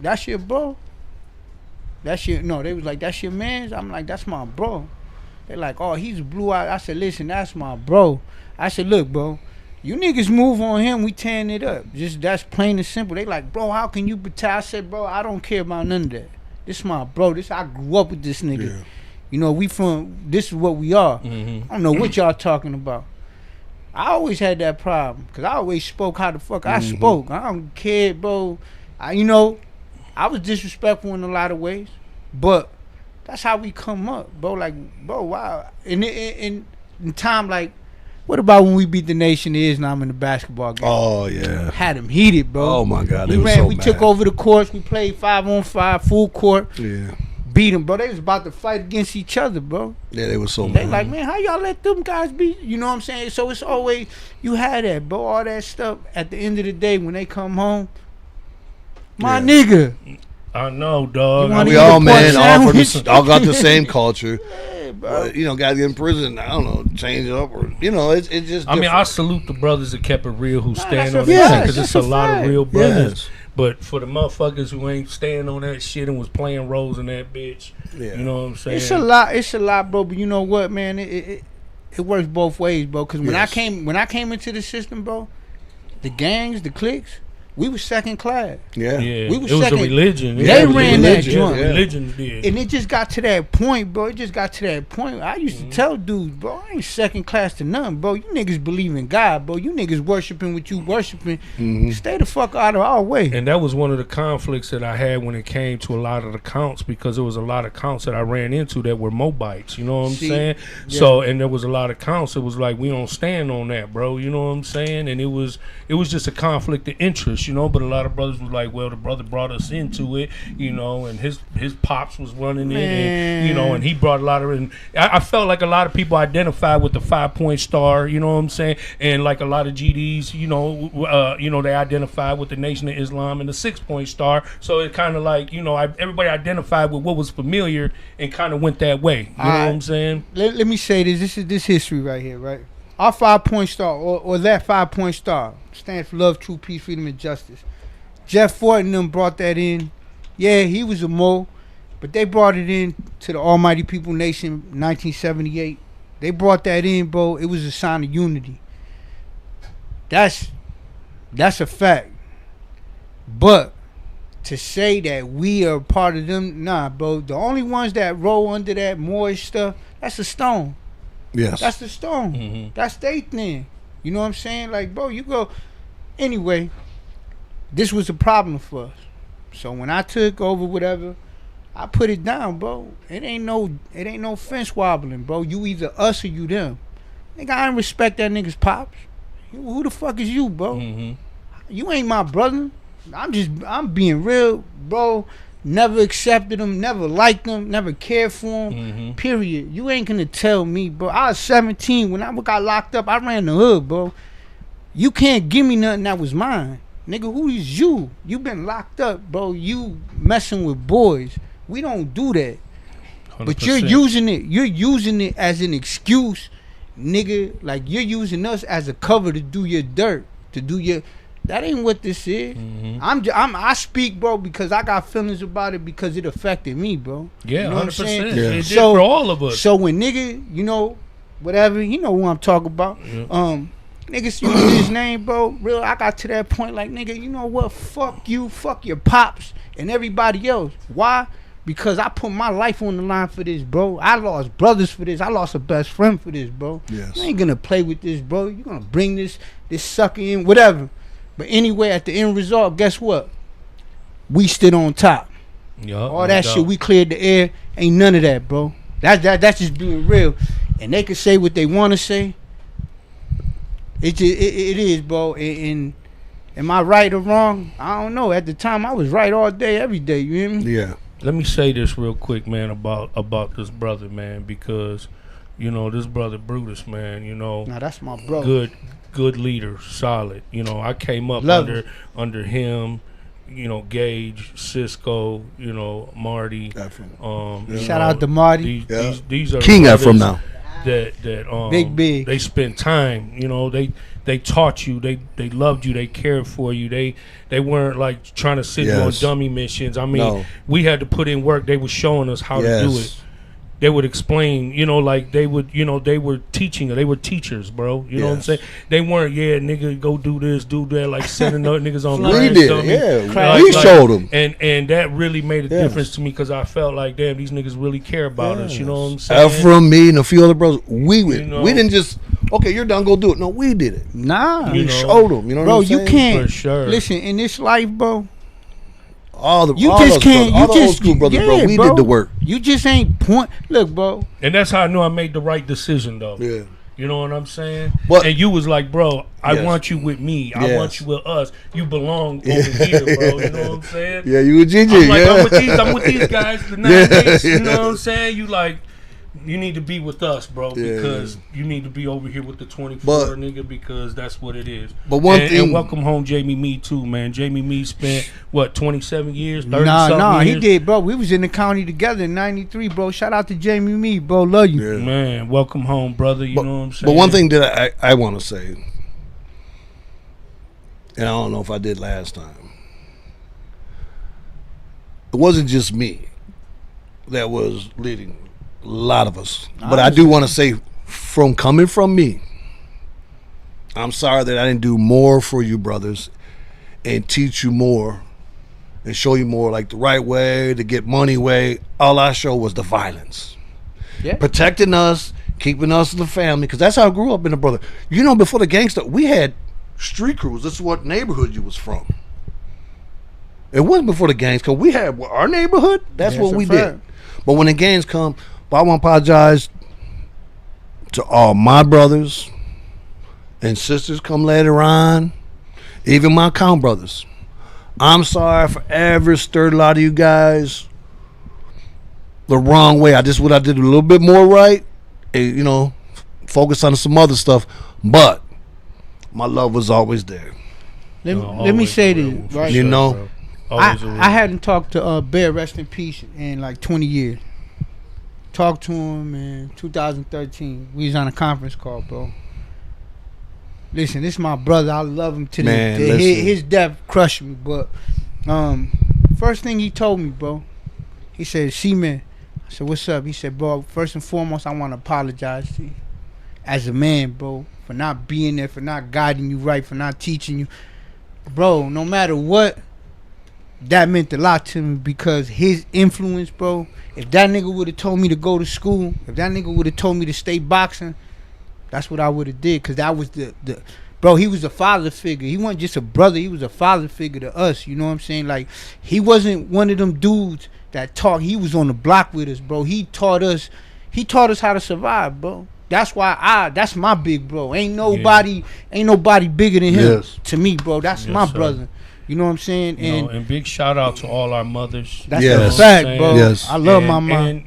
that's your bro? That's your, no, they was like, that's your man's? I'm like, that's my bro. They like, oh, he's blue-eyed. I said, listen, that's my bro. I said, look, bro, you niggas move on him, we tearing it up. Just, that's plain and simple. They like, bro, how can you pretend? I said, bro, I don't care about none of that. This my bro. I grew up with this nigga. Yeah. You know, this is what we are. Mm-hmm. I don't know what y'all talking about. I always had that problem because I always spoke how the fuck I spoke. I don't care, bro. I was disrespectful in a lot of ways, but that's how we come up, bro. Like, bro, wow. In time, like, what about when we beat the Nation of Islam in the basketball game?
Oh yeah,
had them heated, bro.
Oh my God,
we took over the courts. We played 5-on-5, full court.
Yeah.
Beat them, bro. They was about to fight against each other, bro.
Yeah, they was so mad.
They like, man, how y'all let them guys beat? You know what I'm saying? So it's always, you had that, bro. All that stuff. At the end of the day, when they come home, my nigga.
I know, dog.
We all, man, all got the same culture. Yeah, bro. You know, guys get in prison, I don't know, change up or, you know, it's just different.
I mean, I salute the brothers that kept it real who stand on that shit because it's a lot of real brothers. Yes. But for the motherfuckers who ain't staying on that shit and was playing roles in that bitch, you know what I'm saying?
It's a lot, bro. But you know what, man? It works both ways, bro. Because when I came into the system, bro, the gangs, the cliques, we was second class.
Yeah.
We was
it
second.
Was a religion.
They ran that joint.
Religions did.
And it just got to that point, bro. I used to tell dudes, bro, I ain't second class to none, bro. You niggas believe in God, bro. You niggas worshiping what you worshiping. Stay the fuck out of our way.
And that was one of the conflicts that I had when it came to a lot of the counts, because there was a lot of counts that I ran into that were Mobites. You know what I'm saying? Yeah. So, and there was a lot of counts. It was like, we don't stand on that, bro. You know what I'm saying? And it was just a conflict of interest. You know, but a lot of brothers was like, well, the brother brought us into it, you know, and his pops was running it, and, you know, and he brought a lot of it. And I felt like a lot of people identified with the 5-point star, you know what I'm saying, and like a lot of GDs, you know, they identified with the Nation of Islam and the 6-point star. So it kind of like, you know, everybody identified with what was familiar and kind of went that way. You know what I'm saying?
Let me say this. This is this history right here, right? Our 5-point star, or that 5-point star, stands for love, truth, peace, freedom, and justice. Jeff Ford and them brought that in. Yeah, he was a Mo, but they brought it in to the Almighty People Nation 1978. They brought that in, bro. It was a sign of unity. That's a fact. But to say that we are part of them, nah, bro. The only ones that roll under that Moorish stuff, that's the Stone.
Yes.
That's the Stone. Mm-hmm. That's their thing. You know what I'm saying? Like, bro, you go. Anyway, this was a problem for us. So when I took over whatever, I put it down, bro. It ain't no fence wobbling, bro. You either us or you them. Nigga, I don't respect that nigga's pops. Who the fuck is you, bro? Mm-hmm. You ain't my brother. I'm being real, bro. Never accepted him, never liked him, never cared for him, period. You ain't gonna tell me, bro. I was 17 when I got locked up. I ran the hood, bro. You can't give me nothing that was mine. Nigga, who is you? You been locked up, bro. You messing with boys. We don't do that. 100%. But you're using it as an excuse, nigga. Like, you're using us as a cover to do your dirt, that ain't what this is. I speak, bro, because I got feelings about it because it affected me, bro.
Yeah,
you know
100%.
It
did for all of us.
So when nigga, you know, whatever, you know who I'm talking about. Yeah. Niggas use his name, bro. Real, I got to that point like, nigga, you know what? Fuck you, fuck your pops and everybody else. Why? Because I put my life on the line for this, bro. I lost brothers for this. I lost a best friend for this, bro.
Yes.
You ain't gonna play with this, bro. You gonna bring this sucker in, whatever. But anyway, at the end result, guess what? we stood on top.
Yup,
All that shit, we cleared the air. Ain't none of that, bro. That's just being real. And they can say what they want to say. It is, bro. And am I right or wrong? I don't know. At the time, I was right all day, every day. You hear me?
Yeah.
Let me say this real quick, man, about this brother, man, because this brother BRUTUS, man,
Nah, that's my bro.
Good leader, solid. I came up under him. Gage, Cisco, Marty.
Shout out to Marty.
These are
King Ephraim now.
That
big.
They spent time. They taught you. They loved you. They cared for you. They weren't like trying to send you on dummy missions. I mean, we had to put in work. They were showing us how to do it. They would explain, like they would, they were teaching. They were teachers, bro. You know what I'm saying? They weren't, nigga, go do this, do that, like sending niggas on.
We did, we showed them,
and that really made a difference to me because I felt like, damn, these niggas really care about us. You know what I'm saying?
Ephraim, me, and a few other brothers, we didn't just you're done, go do it. No, we did it.
Nah,
we showed them. You know
bro,
what I'm saying?
You can't.
For sure.
Listen, in this life, bro.
All the
old
school brothers, bro. We did the work.
You just ain't Look, bro.
And that's how I knew I made the right decision, though.
Yeah.
You know what I'm saying?
But,
and you was like, bro, I want you with me. I want you with us. You belong over here, bro. You know what I'm saying?
Yeah, you with GG.
I'm with these guys, the 9 You know what I'm saying? You like, you need to be with us, bro, because you need to be over here with the 24, nigga, because that's what it is.
But one thing,
and welcome home, Jamie Me too, man. Jamie Me spent 27 years, 30
Nah,
years?
He did, bro. We was in the county together in '93, bro. Shout out to Jamie Me, bro. Love you,
man. Welcome home, brother. You know what I'm saying?
But one thing that I want to say, and I don't know if I did last time, it wasn't just me that was leading. A lot of us. But I do want to say, coming from me, I'm sorry that I didn't do more for you brothers and teach you more and show you more like the right way, to get money way. All I showed was the violence. Yeah. Protecting us, keeping us the family, because that's how I grew up in the brother. Before the gangster, we had street crews. This is what neighborhood you was from. It wasn't before the gangs come. We had our neighborhood. That's what we did. But when the gangs come, I want to apologize to all my brothers and sisters come later on, even my count brothers. I'm sorry for ever stirred a lot of you guys the wrong way. I did a little bit more right, and, focus on some other stuff, but my love was always there.
Let me say this, right? I hadn't talked to Bear, rest in peace, in like 20 years. Talked to him in 2013. We was on a conference call, bro. Listen, this is my brother. I love him to this day. His death crushed me, but first thing he told me, bro, he said, "C-Man." I said, "What's up?" He said, "Bro, first and foremost, I want to apologize to you as a man, bro, for not being there, for not guiding you right, for not teaching you, bro. No matter what, that meant a lot to me because his influence, bro. If that nigga would have told me to go to school, if that nigga would have told me to stay boxing, that's what I would have did. Cause that was the bro. He was a father figure. He wasn't just a brother. He was a father figure to us. You know what I'm saying? Like he wasn't one of them dudes that taught. He was on the block with us, bro. He taught us how to survive, bro. That's why that's my big bro. Ain't nobody bigger than him to me, bro. That's my brother. You know what I'm saying?
And big shout out to all our mothers.
That's a fact, bro. Yes. I love my mom.
And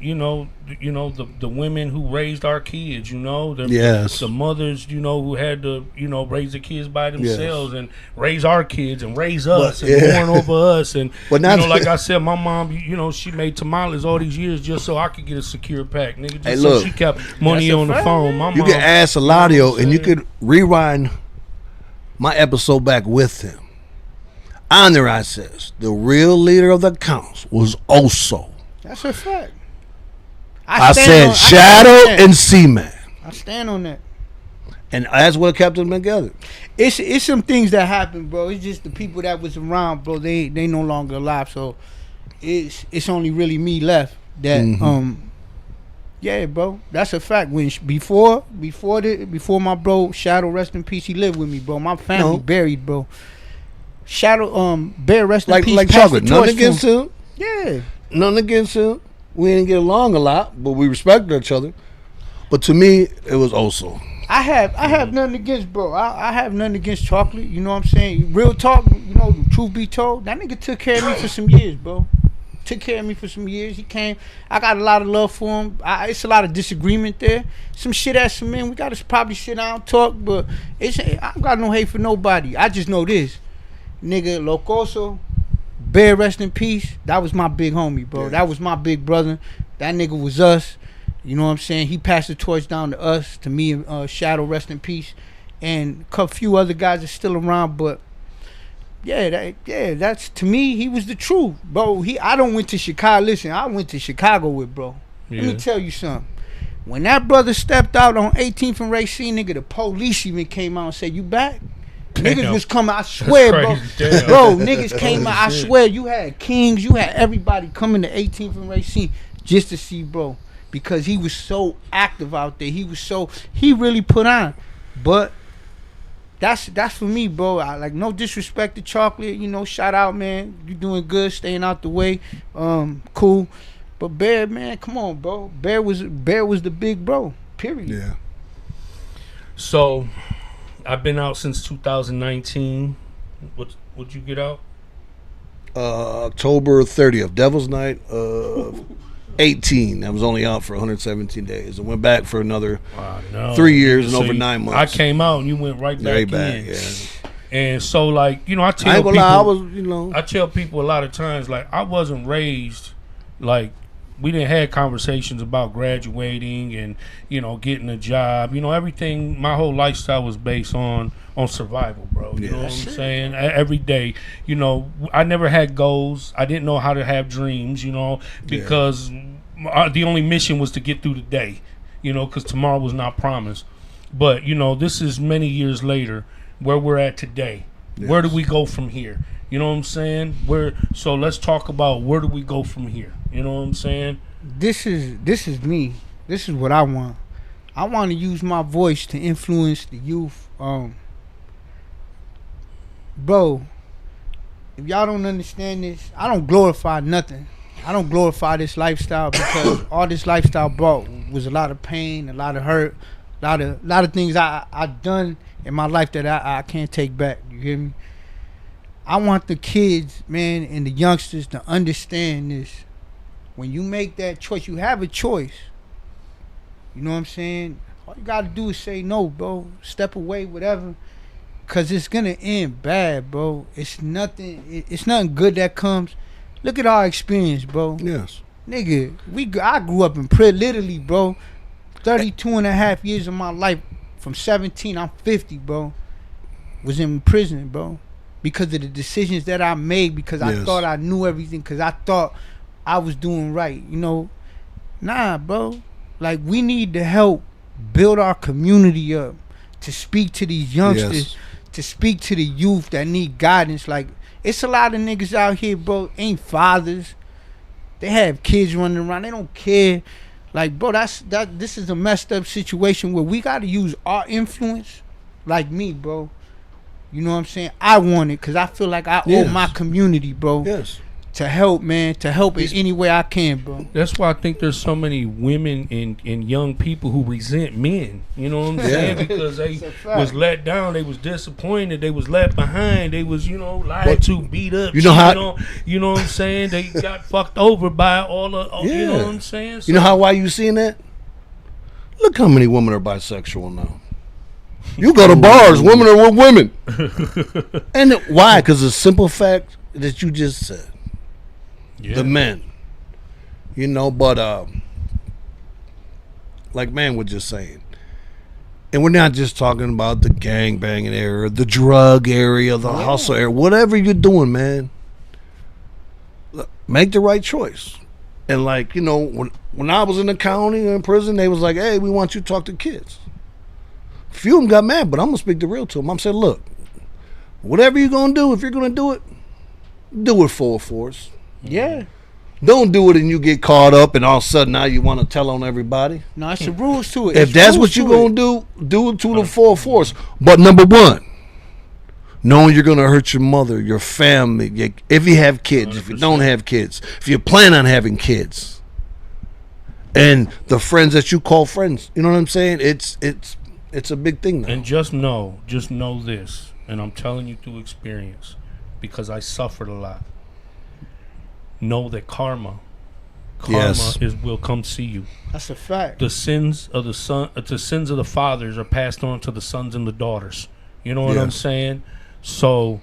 the women who raised our kids, the mothers, who had to, raise the kids by themselves and raise our kids and raise us and mourn over us. And like I said, my mom, she made tamales all these years just so I could get a secure pack, nigga. Just so she kept money on the phone. My
you
mom,
can ask Eladio and you could rewind my episode back with him. On there, I says the real leader of the council was Oso.
That's a fact.
I said Shadow and C-Man.
I stand on that.
And that's what kept them together.
It's some things that happen, bro. It's just the people that was around, bro. They no longer alive, so it's only really me left. That yeah, bro. That's a fact. When before my bro Shadow, rest in peace, he lived with me, bro. My family buried, bro. Bear rest in peace.
Like
passed
Chocolate.
the
Nothing
torch
against
to
him.
Yeah.
Nothing against him. We didn't get along a lot, but we respected each other. But to me, it was also.
I have nothing against bro. I have nothing against Chocolate. You know what I'm saying? Real talk. You know, truth be told, that nigga took care of me for some years, bro. Took care of me for some years. He came. I got a lot of love for him. It's a lot of disagreement there. Some shit at some men. We gotta probably sit down and talk. But I don't got no hate for nobody. I just know this, nigga. Locoso, Bear rest in peace. That was my big homie, bro. Yeah. That was my big brother. That nigga was us. You know what I'm saying? He passed the torch down to us, to me and Shadow, rest in peace, and a few other guys are still around. But that's to me. He was the truth, bro. I don't went to Chicago. Listen, I went to Chicago with bro. Yeah. Let me tell you something. When that brother stepped out on 18th and Racine, nigga, the police even came out and said, "You back?" Damn. Niggas was coming. I swear, bro. Bro, niggas came out. I swear, you had Kings, you had everybody coming to 18th and Racine just to see bro, because he was so active out there. He really put on. But that's for me, bro. I like, no disrespect to Chocolate. You know, shout out, man. You doing good, staying out the way. Cool. But Bear, man, come on, bro. Bear was the big bro. Period.
Yeah.
So, I've been out since 2019. What'd you get out?
October 30th, Devil's Night. 18. I was only out for 117 days. I went back for another 3 years and over 9 months.
I came out and you went right back in.
Yeah.
And so, like, you know, I tell people a lot of times, like, I wasn't raised, like, we didn't have conversations about graduating and, you know, getting a job. You know, everything, my whole lifestyle was based on survival, bro. You know what I'm saying? Every day, you know, I never had goals. I didn't know how to have dreams, you know, because the only mission was to get through the day, you know, because tomorrow was not promised. But, you know, this is many years later where we're at today. Yes. Where do we go from here? You know what I'm saying? So let's talk about where do we go from here? You know what I'm saying?
This is me. This is what I want. I want to use my voice to influence the youth. Bro, if y'all don't understand this, I don't glorify nothing. I don't glorify this lifestyle because all this lifestyle brought was a lot of pain, a lot of hurt, a lot of things I done in my life that I can't take back. You hear me? I want the kids, man, and the youngsters to understand this. When you make that choice, you have a choice. You know what I'm saying? All you gotta do is say no, bro. Step away, whatever. Cause it's gonna end bad, bro. It's nothing good that comes. Look at our experience, bro.
Yes.
Nigga, I grew up in prison, literally, bro. 32 and a half years of my life. From 17, I'm 50, bro. Was in prison, bro. Because of the decisions that I made, because I thought I knew everything, because I thought I was doing right, you know. Nah, bro. Like, we need to help build our community up, to speak to these youngsters, to speak to the youth that need guidance. Like, it's a lot of niggas out here, bro, ain't fathers. They have kids running around. They don't care. Like, bro, this is a messed up situation where we got to use our influence. Like me, bro. You know what I'm saying? I want it because I feel like I owe my community, bro.
Yes.
To help, man. To help in any way I can, bro.
That's why I think there's so many women and young people who resent men. You know what I'm saying? Because they was let down. They was disappointed. They was left behind. They was, you know, lied to, beat up.
You know how?
You know what I'm saying? They got fucked over by all of. You know what I'm saying? So,
you know why you seeing that? Look how many women are bisexual now. You go to bars, women are with women. And why? Because the simple fact that you just said. Yeah. The men. You know, but like man was just saying. And we're not just talking about the gang banging area, the drug area, the hustle area, whatever you're doing, man. Make the right choice. And like, you know, when I was in the county or in prison, they was like, hey, we want you to talk to kids. A few of them got mad, but I'm going to speak the real to them. I'm saying, look, whatever you're going to do, if you're going to do it full force.
Yeah.
Don't do it and you get caught up and all of a sudden now you want to tell on everybody.
No, it's the rules to it.
If that's what you're going to do it to the full force. But number one, knowing you're gonna hurt your mother, your family, if you have kids, 100%. If you don't have kids, if you plan on having kids, and the friends that you call friends. You know what I'm saying? It's a big thing now.
And just know this, and I'm telling you through experience, because I suffered a lot. Know that karma
yes.
will come see you.
That's a fact.
The sins of the fathers are passed on to the sons and the daughters. You know what I'm saying? So,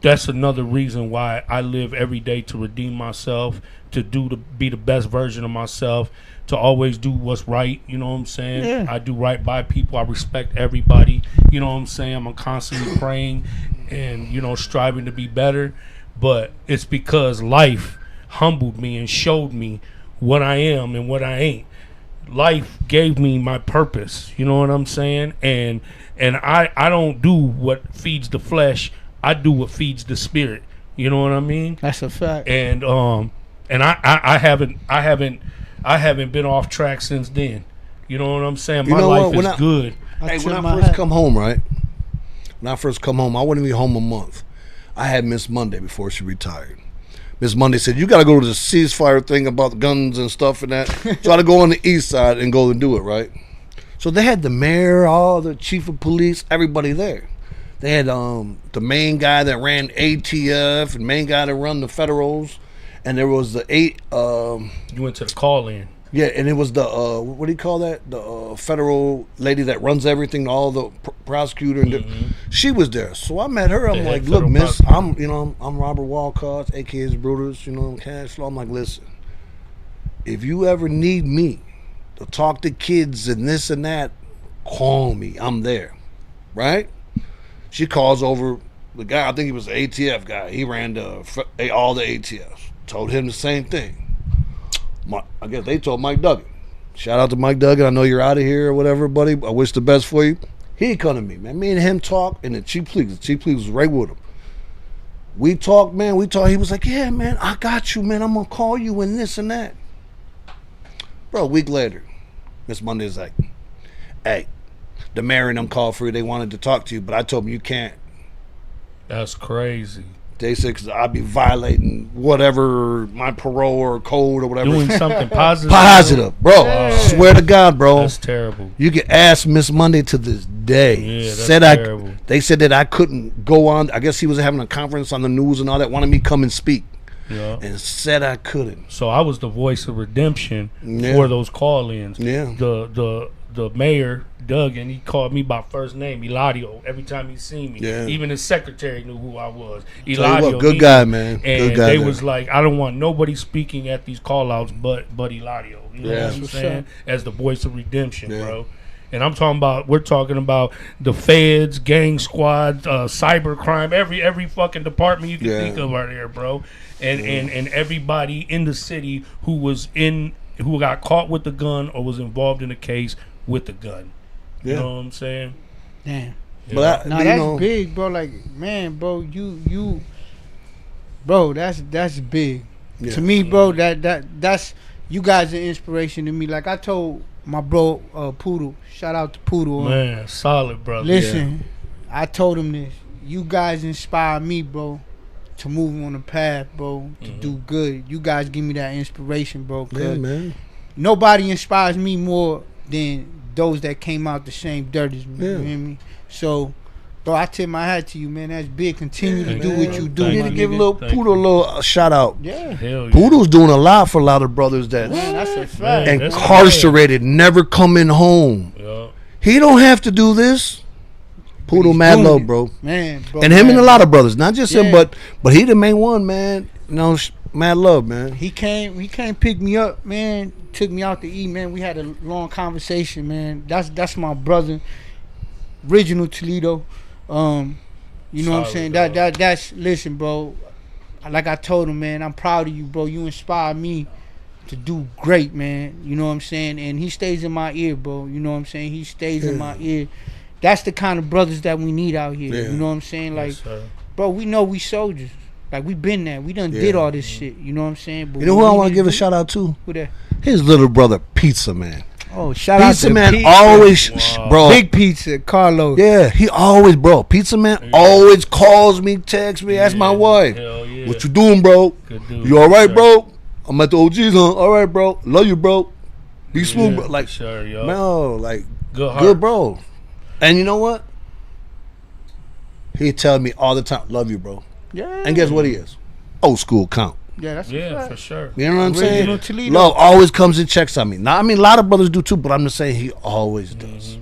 that's another reason why I live every day to redeem myself, to be the best version of myself, to always do what's right. You know what I'm saying?
Yeah.
I do right by people. I respect everybody. You know what I'm saying? I'm constantly praying and, striving to be better. But it's because life humbled me and showed me what I am and what I ain't. Life gave me my purpose. You know what I'm saying? And I don't do what feeds the flesh. I do what feeds the spirit. You know what I mean?
That's a fact.
And I haven't been off track since then. You know what I'm saying? My life is good.
Hey, when I first come home, right? When I first come home, I wouldn't be home a month. I had Miss Monday before she retired. Miss Monday said, you got to go to the ceasefire thing about guns and stuff and that. So I had to go on the east side and go and do it, right? So they had the mayor, all the chief of police, everybody there. They had the main guy that ran ATF and main guy that run the Federals. And there was the
you went to the call-in.
Yeah, and it was the, what do you call that? The federal lady that runs everything, all the prosecutor. And she was there. So I met her. I'm like, look, miss, I'm Robert Walcott, a.k.a. BRUTUS, cash flow. I'm like, listen, if you ever need me to talk to kids and this and that, call me. I'm there, right? She calls over the guy. I think he was the ATF guy. He ran all the ATFs. Told him the same thing. I guess they told Mike Duggan. Shout out to Mike Duggan. I know you're out of here or whatever, buddy. I wish the best for you. He come to me, man. Me and him talk, and the chief police was right with him. We talked, man. He was like, yeah, man, I got you, man. I'm going to call you and this and that. Bro, a week later, Miss Monday's like, hey, the mayor and them called for you. They wanted to talk to you, but I told them you can't.
That's crazy.
They said, because I'd be violating whatever, my parole or code or whatever.
Doing something positive.
Positive, bro.
Wow.
Swear to God, bro.
That's terrible.
You can ask Miss Monday to this day.
Yeah, that's terrible.
They said that I couldn't go on. I guess he was having a conference on the news and all that, wanted me to come and speak.
Yeah.
And said I couldn't.
So I was the voice of redemption for those call-ins.
Yeah.
The mayor, Duggan, he called me by first name, Eladio, every time he seen me.
Yeah.
Even his secretary knew who I was.
Eladio, good guy, man.
And
good guy
they
there.
was like, I don't want nobody speaking at these call-outs but Eladio. You know what I'm saying? As the voice of redemption, bro. And we're talking about the feds, gang squad, cyber crime, every fucking department you can think of right here, bro. And everybody in the city who got caught with the gun or was involved in a case with the gun. You know what I'm saying?
Damn.
Yeah.
But
that's big, bro. Like, man, bro, bro, that's big.
Yeah.
To me, bro, that's you guys are inspiration to me. Like I told my bro Poodle, shout out to Poodle.
Man, solid, brother.
Listen, I told him this. You guys inspire me, bro, to move on the path, bro, to do good. You guys give me that inspiration, bro.
Yeah, man.
Nobody inspires me more than those that came out the same dirt as me. You hear me? So, bro, I tip my hat to you, man. That's big. Continue to do what you do.
You need to give Poodle a little shout out.
Yeah.
Hell yeah.
Poodle's doing a lot for a lot of brothers that
That's a fact.
incarcerated, never coming home.
Yeah.
He don't have to do this. Poodle mad love, bro.
Man, bro.
And him and a lot of brothers, not just him, but he the main one, man. Mad love, man.
He came pick me up, man. Took me out to eat, man. We had a long conversation, man. That's my brother, original Toledo. You know what I'm saying? That's listen, bro. Like I told him, man, I'm proud of you, bro. You inspire me to do great, man. You know what I'm saying? And he stays in my ear, bro. You know what I'm saying? He stays in my ear. That's the kind of brothers that we need out here. You know what I'm saying? Like, bro, we know we soldiers. Like, we been there. We done did all this shit. You know what I'm saying? But
you know who I want to give a shout out to?
Who that?
His little brother, Pizza Man.
Oh, shout out
Pizza
to
Man
Pizza.
always, bro.
Big Pizza, Carlos.
Yeah, he always, bro. Pizza Man always calls me, texts me, asks my wife,
Hell yeah.
"What you doing, bro?
Good dude,
You all right,
sure.
bro? I'm at the OGs, huh? All right, bro. Love you, bro. Be smooth,
Yeah,
bro. Like,
for sure, yo.
no, like,
Good heart.
good, bro. And you know what? He tell me all the time, "Love you, bro."
Yeah.
And guess what he is? Old school count.
Yeah, that's a
Yeah,
fact.
for sure.
You know what I'm saying?
Original Toledo.
Love always comes and checks on me. Now, I mean, a lot of brothers do too, but I'm just saying he always does.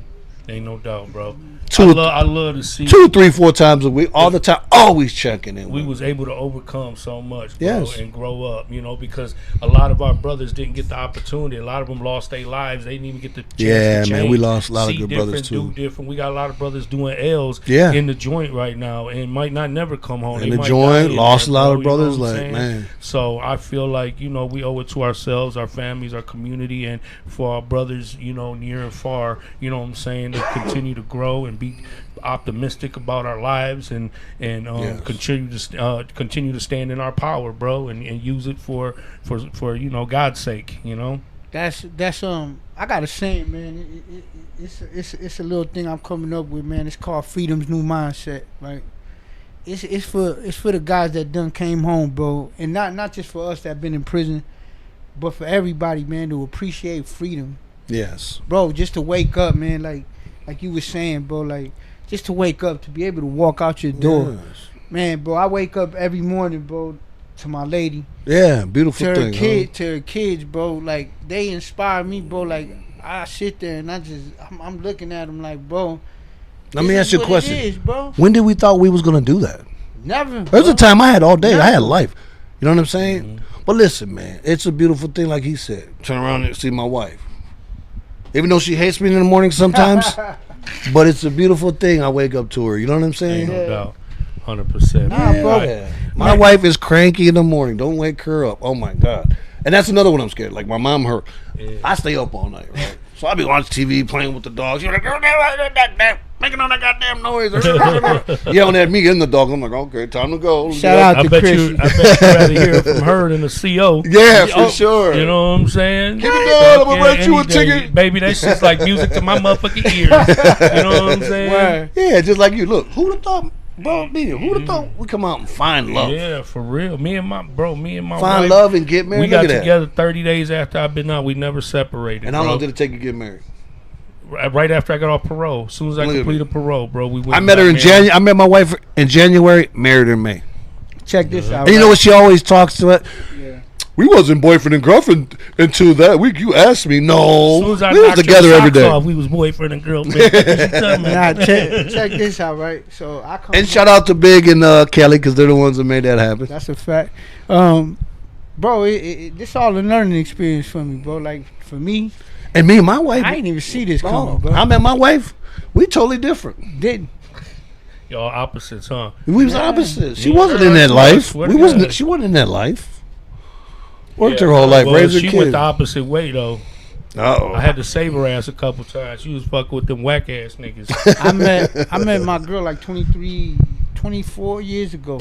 Ain't no doubt, bro.
Two-
I love to see
2, 3, 4 times a week, all the time, always checking in.
we
with
was able to overcome so much, bro,
Yes.
and grow up, because a lot of our brothers didn't get the opportunity. A lot of them lost their lives. They didn't even get the chance
Yeah,
to
man,
change,
we lost a lot of
see
good
different,
brothers, too.
Do different. We got a lot of brothers doing L's
Yeah.
in the joint right now and might not never come home.
In
They
the
might
joint,
die in
lost
there,
a lot
bro,
of brothers,
what I'm
like,
saying?
man.
So I feel like, we owe it to ourselves, our families, our community, and for our brothers, near and far, what I'm saying, to continue to grow and be optimistic about our lives and
Yes.
continue to stand in our power, bro, and use it for God's sake,
That's I got a saying, man. It's a little thing I'm coming up with, man. It's called Freedom's New Mindset, right? It's for the guys that done came home, bro, and not just for us that been in prison, but for everybody, man, to appreciate freedom,
Yes.
bro. Just to wake up, man, like you were saying, bro, like just to wake up, to be able to walk out your door,
Yes.
man, bro. I wake up every morning, bro, to my lady.
Yeah, beautiful
To
thing.
her kids, bro. Like they inspire me, bro. Like I sit there and I'm looking at them like, bro.
Let me
this
ask
is
you a
what
question.
It is, bro.
When did we thought we was gonna do that?
Never.
There's a time I had all day. I had
Never.
life. You know what I'm saying? But listen, man, it's a beautiful thing, like he said. Turn around and see my wife. Even though she hates me in the morning sometimes, but it's a beautiful thing. I wake up to her. You know what I'm saying?
Ain't no doubt. 100%.
Nah, bro.
Yeah. My wife is cranky in the morning. Don't wake her up. Oh my God. And that's another one I'm scared. Like my mom, I stay up all night, right? So I be watching TV, playing with the dogs. You're like, making all that goddamn noise. Yelling at me and the dog. I'm like, okay, time to go.
Shout out
I
to
bet
Chris.
you rather hear it from her than the CO.
Yeah, for sure.
You know what I'm saying?
Give it down, I'm gonna
Yeah,
write you a
any day.
ticket.
Baby, that shit's like music to my motherfucking ears. You know what I'm saying?
Word.
Yeah, just like you. Look, who'd have thought, bro, who'd have thought we come out and find love?
Yeah, for real. Me and my
Find
wife,
love and get married.
we
Look
got
at that.
together 30 days after I've been out. We never separated.
And how
bro.
long did it take you to get married?
Right after I got off parole. As soon as I
Look at
completed parole, bro, we went.
I met her in
back
January. I met my wife in January, married her in May.
Check this out.
And you know what she always talks to it?
Yeah.
We wasn't boyfriend and girlfriend until that week. You asked me.
As
No,
soon as I
we was
knocked
together
your
every
socks
day.
off, we was boyfriend and girlfriend. What you tell me?
Nah, check this out, right? So I come.
And shout out to Big and Kelly because they're the ones that made that happen.
That's a fact. Bro, this all a learning experience for me, bro. Like for me,
And me and my wife.
I didn't even see this coming,
Oh,
bro.
I met my wife. We totally different.
Didn't.
Y'all opposites, huh?
We was opposites. She
Yeah,
wasn't in that
I
life.
swear
We
to
wasn't.
God.
She wasn't in that life. Worked
Yeah,
her whole life,
well,
raised her
she
kids.
went the opposite way though.
Uh-oh.
I had to save her ass a couple times. She was fucking with them whack ass niggas.
I met my girl like 24 years ago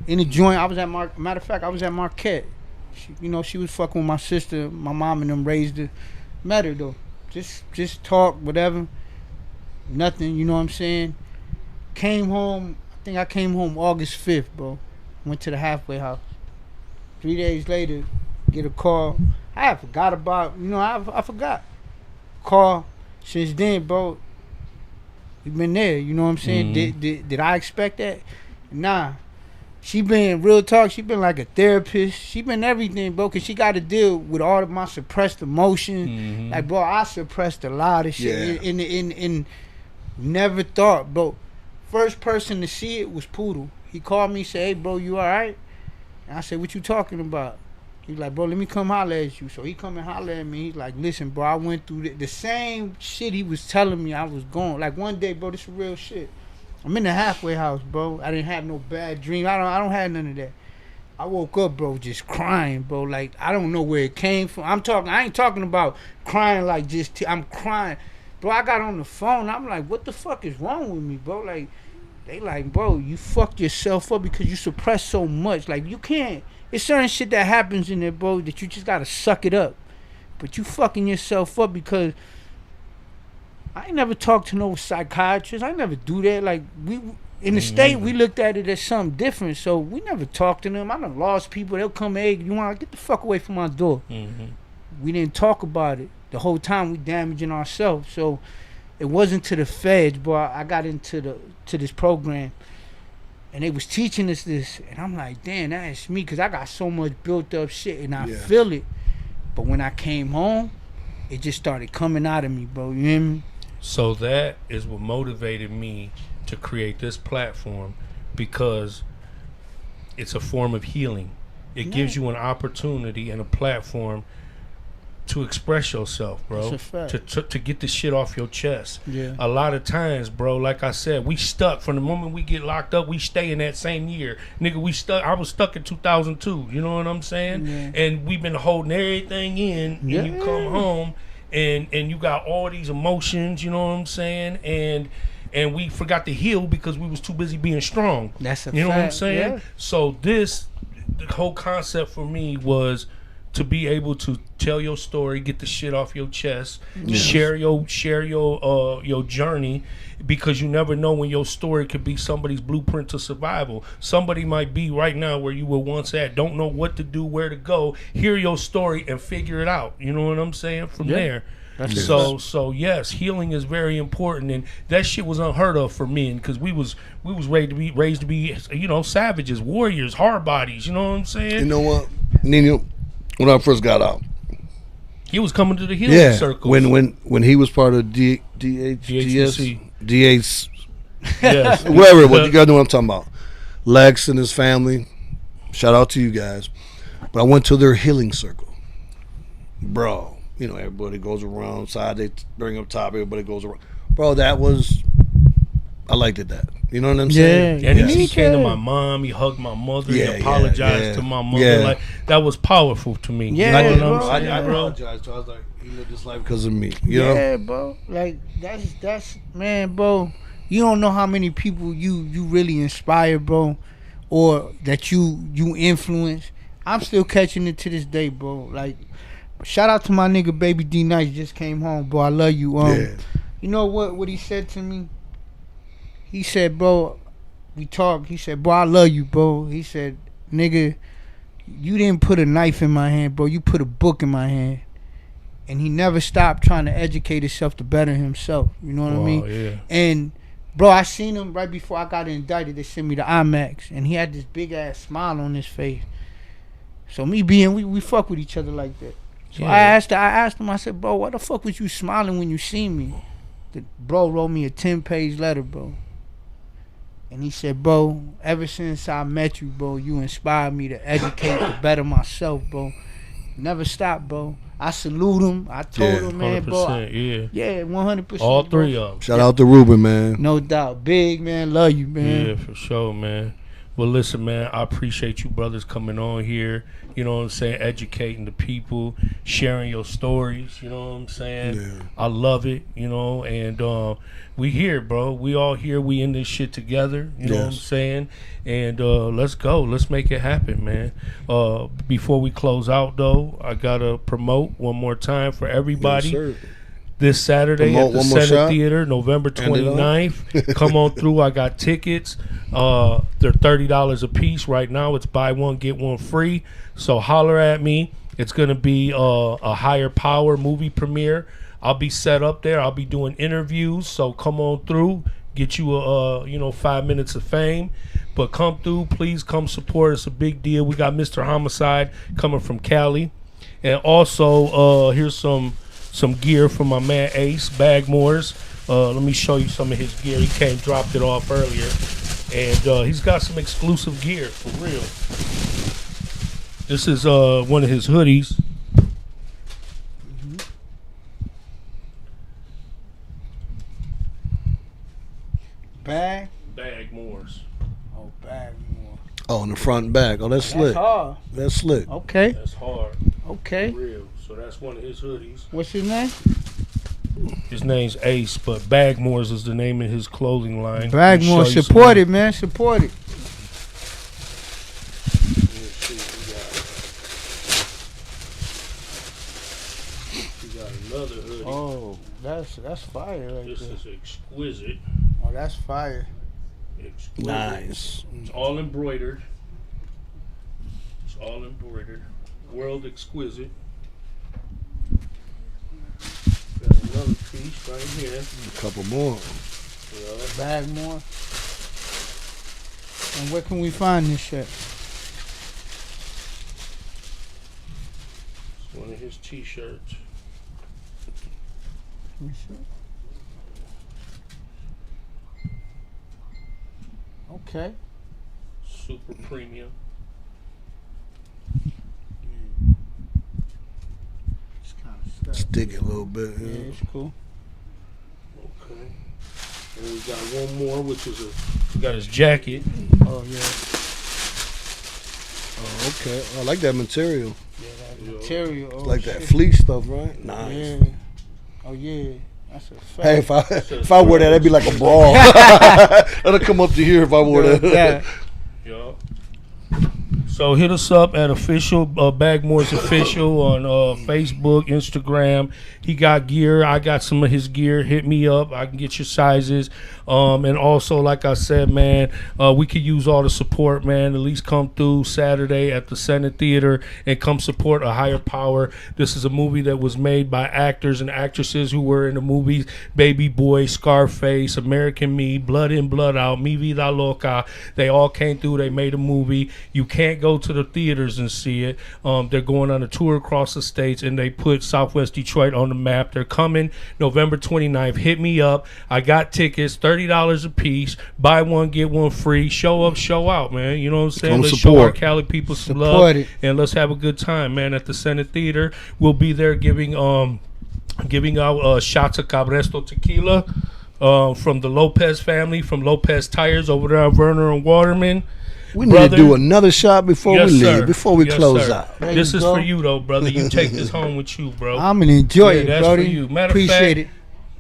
in a joint. I was at matter of fact, I was at Marquette. She was fucking with my sister. My mom and them raised her. Met her though. Just talk, whatever. Nothing, you know what I'm saying? Came home. I think I came home August 5th, bro. Went to the halfway house. 3 days later, get a call. I had forgot about, I forgot. Call. Since then, bro, we've been there, you know what I'm saying? Did I expect that? Nah. She been, real talk, she been like a therapist. She been everything, bro, because she got to deal with all of my suppressed emotions. Like, bro, I suppressed a lot of shit.
Yeah.
And never thought, bro. First person to see it was Poodle. He called me, said, hey, bro, you all right? And I said, what you talking about? He's like, bro, let me come holler at you. So he come and holler at me. He's like, listen, bro, I went through the same shit he was telling me I was going. Like one day, bro, this is real shit. I'm in the halfway house, bro. I didn't have no bad dream. I don't have none of that. I woke up, bro, just crying, bro. Like I don't know where it came from. I ain't talking about crying like just. I'm crying, bro. I got on the phone. I'm like, what the fuck is wrong with me, bro? Like, they like, bro, you fucked yourself up because you suppress so much. Like you can't. It's certain shit that happens in there, bro, that you just gotta suck it up. but you fucking yourself up because I ain't never talked to no psychiatrist. I never do that. Like, we in the state, we looked at it as something different, so we never talked to them. I done lost people. They'll come, hey, you want to get the fuck away from my door. We didn't talk about it. The whole time we damaging ourselves. So it wasn't to the feds, but I got into this program, and they was teaching us this, and I'm like, damn, that's me, because I got so much built up shit, and I feel it. But when I came home, it just started coming out of me, bro. You hear me?
So that is what motivated me to create this platform, because it's a form of healing. It gives you an opportunity and a platform to express yourself, bro.
That's a fact.
To get the shit off your chest.
Yeah.
A lot of times, bro, like I said, we stuck from the moment we get locked up. We stay in that same year, nigga. We stuck. I was stuck in 2002. You know what I'm saying?
Yeah.
And we've been holding everything in. And you come home, and you got all these emotions. You know what I'm saying? And we forgot to heal because we was too busy being strong.
That's a
You know what I'm
fact,
saying?
yeah.
So the whole concept for me was to be able to tell your story, get the shit off your chest, share your journey, because you never know when your story could be somebody's blueprint to survival. Somebody might be right now where you were once at, don't know what to do, where to go, hear your story and figure it out. You know what I'm saying? From there. So yes, healing is very important, and that shit was unheard of for men, because we was raised to be savages, warriors, hard bodies. You know what I'm saying?
You know what, Nino? When I first got out,
he was coming to the healing circle.
When he was part of
DHC.
DH,
Yes.
whatever it was, you guys know what I'm talking about. Lex and his family. Shout out to you guys. But I went to their healing circle, bro. You know, everybody goes around side, they bring up top, everybody goes around. Bro, I liked it that. You know what I'm saying?
And he came to my mom, he hugged my mother, he apologized to my mother.
Yeah.
Like, that was powerful to me.
Yeah,
you know
bro.
what I'm saying,
I
bro?
apologized. So I was like, he lived this life because of me. You know?
Bro. Like, that's man, bro. You don't know how many people you really inspire, bro, or that you influence. I'm still catching it to this day, bro. Like, shout out to my nigga Baby D Nice, just came home, bro. I love you. You know what he said to me? He said, bro, we talked. He said, bro, I love you, bro. He said, nigga, you didn't put a knife in my hand, bro. You put a book in my hand. And he never stopped trying to educate himself to better himself. You know what I mean?
Yeah.
And, bro, I seen him right before I got indicted. They sent me to IMAX. And he had this big-ass smile on his face. So we fuck with each other like that. So I asked him, I said, bro, why the fuck was you smiling when you seen me? The bro wrote me a 10-page letter, bro. And he said, bro, ever since I met you, bro, you inspired me to educate, to better myself, bro. Never stop, bro. I salute him. I told him, man, bro.
100%,
Yeah, 100%.
All three of them.
Shout out to Ruben, man.
No doubt. Big, man. Love you, man.
Yeah, for sure, man. Well, listen, man, I appreciate you brothers coming on here, you know what I'm saying, educating the people, sharing your stories, you know what I'm saying?
Yeah.
I love it, you know, and we here, bro. We all here. We in this shit together, you know what I'm saying? And let's go. Let's make it happen, man. Before we close out, though, I got to promote one more time for everybody.
Yes,
this Saturday
Promote
at the
one more
Senate
shot.
Theater, November 29th. Come on through. I got tickets. They're $30 a piece. Right now, it's buy one, get one free. So holler at me. It's going to be a higher power movie premiere. I'll be set up there. I'll be doing interviews. So come on through. Get you 5 minutes of fame. But come through. Please come support. It's a big deal. We got Mr. Homicide coming from Cali. And also, here's some gear from my man Ace Bagmore's. Let me show you some of his gear. He dropped it off earlier, and he's got some exclusive gear for real. This is one of his hoodies. Bagmore's.
Oh, Bagmore.
Oh, in the front and back. Oh, that's slick.
That's hard.
That's slick.
Okay.
That's hard.
Okay.
For real. So that's one of his hoodies.
What's his name?
His name's Ace, but Bagmore's is the name of his clothing line.
Bagmore. Support it, man. Support it. Oh, that's fire right
This
there.
is exquisite.
Oh, that's fire.
Exquisite.
Nice.
It's all embroidered. It's all embroidered. World exquisite. Got another piece right here.
A couple more.
Yeah.
Bag more. And where can we find this shit?
It's one of his t-shirts.
Let me see. Okay.
Super premium.
It's kind of stuff.
Stick it a little bit.
Yeah,
Yeah.
it's cool.
Okay. And we got one more, which is we got his jacket.
Oh yeah.
Oh, okay. I like that material.
Yeah, that
Yeah.
material. Oh,
Like that
shit.
fleece stuff, right? Nice.
Yeah. Oh yeah. That's a fact.
Hey, if I wore that, that'd be like a brawl. That'll come up to here if I wore that.
Yeah.
Yeah. So hit us up at official Bagmore's official on Facebook, Instagram. He got gear. I got some of his gear. Hit me up. I can get your sizes. And also, like I said, man, we could use all the support, man. At least come through Saturday at the Senate Theater and come support A Higher Power. This is a movie that was made by actors and actresses who were in the movies Baby Boy, Scarface, American Me, Blood In, Blood Out, Mi Vida Loca. They all came through. They made a movie. You can't go to the theaters and see it. They're going on a tour across the states, and they put Southwest Detroit on the map. They're coming November 29th. Hit me up. I got tickets, $30 a piece. Buy one, get one free. Show up, show out, man. You know what I'm saying?
Come
Let's
support.
show our Cali people some
Support
love,
it.
and let's have a good time, man. At the Senate Theater, we'll be there giving out shots of Cabresto tequila from the Lopez family, from Lopez Tires over there on Werner and Waterman.
We need
Brother.
to do another shot before
Yes,
we leave,
sir.
before we
Yes,
close
sir.
out.
There
This
you
is
go.
for you, though, brother. You take this home with you, bro.
I'm gonna enjoy
Yeah,
it,
that's
Brody.
for you. Matter of
Appreciate
fact,
it.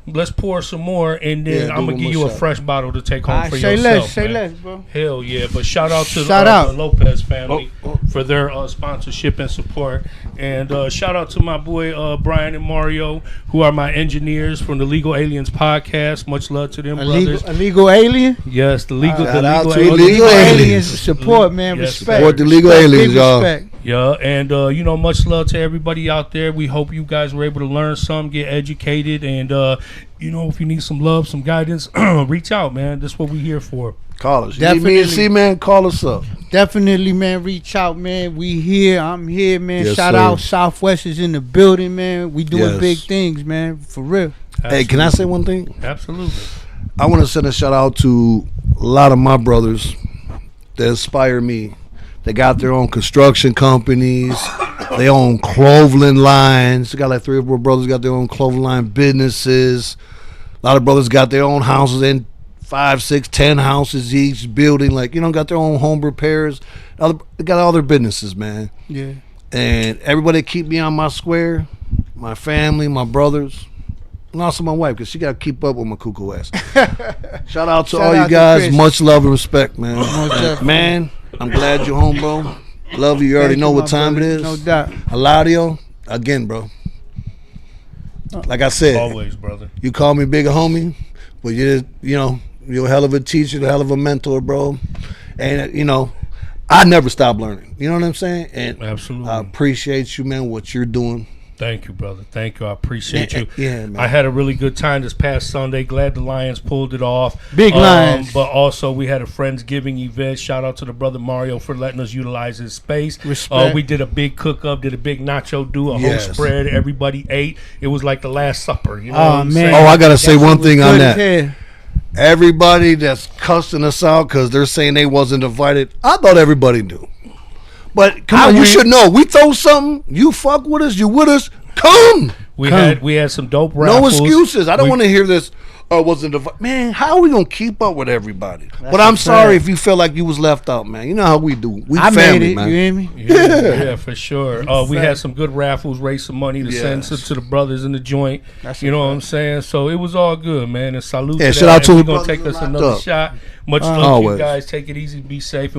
Let's pour some more, and then
Yeah,
I'm
do
gonna
one
give
more
you a
shot.
fresh bottle to take home
All right,
for
say
yourself.
less, say
man.
less, bro.
Hell yeah! But shout out to
Shout out.
the Lopez family
Oh.
for their sponsorship and support, and shout out to my boy Brian and Mario, who are my engineers from the Legal Aliens podcast. Much love to them, brothers.
Illegal alien.
Yes, the legal,
Shout
the
out
legal
to
aliens.
Illegal Aliens.
Aliens support, man.
Yes,
Respect.
Support the legal
Respect,
aliens,
big
y'all.
respect.
Yeah, and much love to everybody out there. We hope you guys were able to learn some, get educated, and if you need some love, some guidance, reach out, man. That's what we're here for.
Call us. You need me and
Definitely.
C-Man, call us up.
Definitely, man. Reach out, man. We here. I'm here, man.
Yes,
Shout
sir.
out. Southwest is in the building, man. We doing
Yes.
big things, man. For real.
Hey, can I say one thing?
Absolutely.
I want to send a shout out to a lot of my brothers that inspire me. They got their own construction companies. They own clothing lines. They got like 3 or 4 brothers got their own clothing line businesses. A lot of brothers got their own houses in 5, 6, 10 houses each building. Got their own home repairs. They got all their businesses, man.
Yeah.
And everybody keep me on my square, my family, my brothers, and also my wife, because she got to keep up with my cuckoo ass. Shout out to
Shout
all
out
you
to
guys.
Chris.
Much love and respect, man.
definitely.
Man, I'm glad you're home, bro. Love you. You already
Thank
know
you,
what
my
time
brother.
it is.
No doubt.
Eladio, again, bro. Like I said,
Always, brother.
you call me big homie, but you're a hell of a teacher, a hell of a mentor, bro. And, I never stop learning. You know what I'm saying? And
Absolutely.
I appreciate you, man, what you're doing.
Thank you, brother. Thank you. I appreciate you.
Yeah, man.
I had a really good time this past Sunday. Glad the Lions pulled it off.
Big Lions.
But also, we had a Friendsgiving event. Shout out to the brother Mario for letting us utilize his space.
Respect.
We did a big cook-up, did a big nacho do, a
Yes.
whole spread. Everybody ate. It was like the Last Supper. You know
Oh,
what I'm
man.
saying?
Oh, I got to say one thing on
Good
that.
as hell.
Everybody that's cussing us out because they're saying they wasn't invited, I thought everybody knew. But come on, you should know. We throw something, you fuck with us, you with us, come.
We had some dope
No
raffles.
excuses. I don't
We-
want to hear this. Wasn't invited. Man, how are we gonna keep up with everybody? But
a
I'm sorry
fact.
if you feel like you was left out, man. You know how we do. We
I
family,
made it.
man.
You hear me?
Yeah, for sure. We had
fact.
some good raffles, raised some money to send
Yes.
to the brothers in the joint.
That's
You
a
know what
fact.
I'm saying? So it was all good, man. And salute
Yeah,
to
shout
that.
out to
And
the
we're gonna
brothers
take
that
us
locked
another
up.
shot. Much love to you
Always.
guys. Take it easy. Be safe.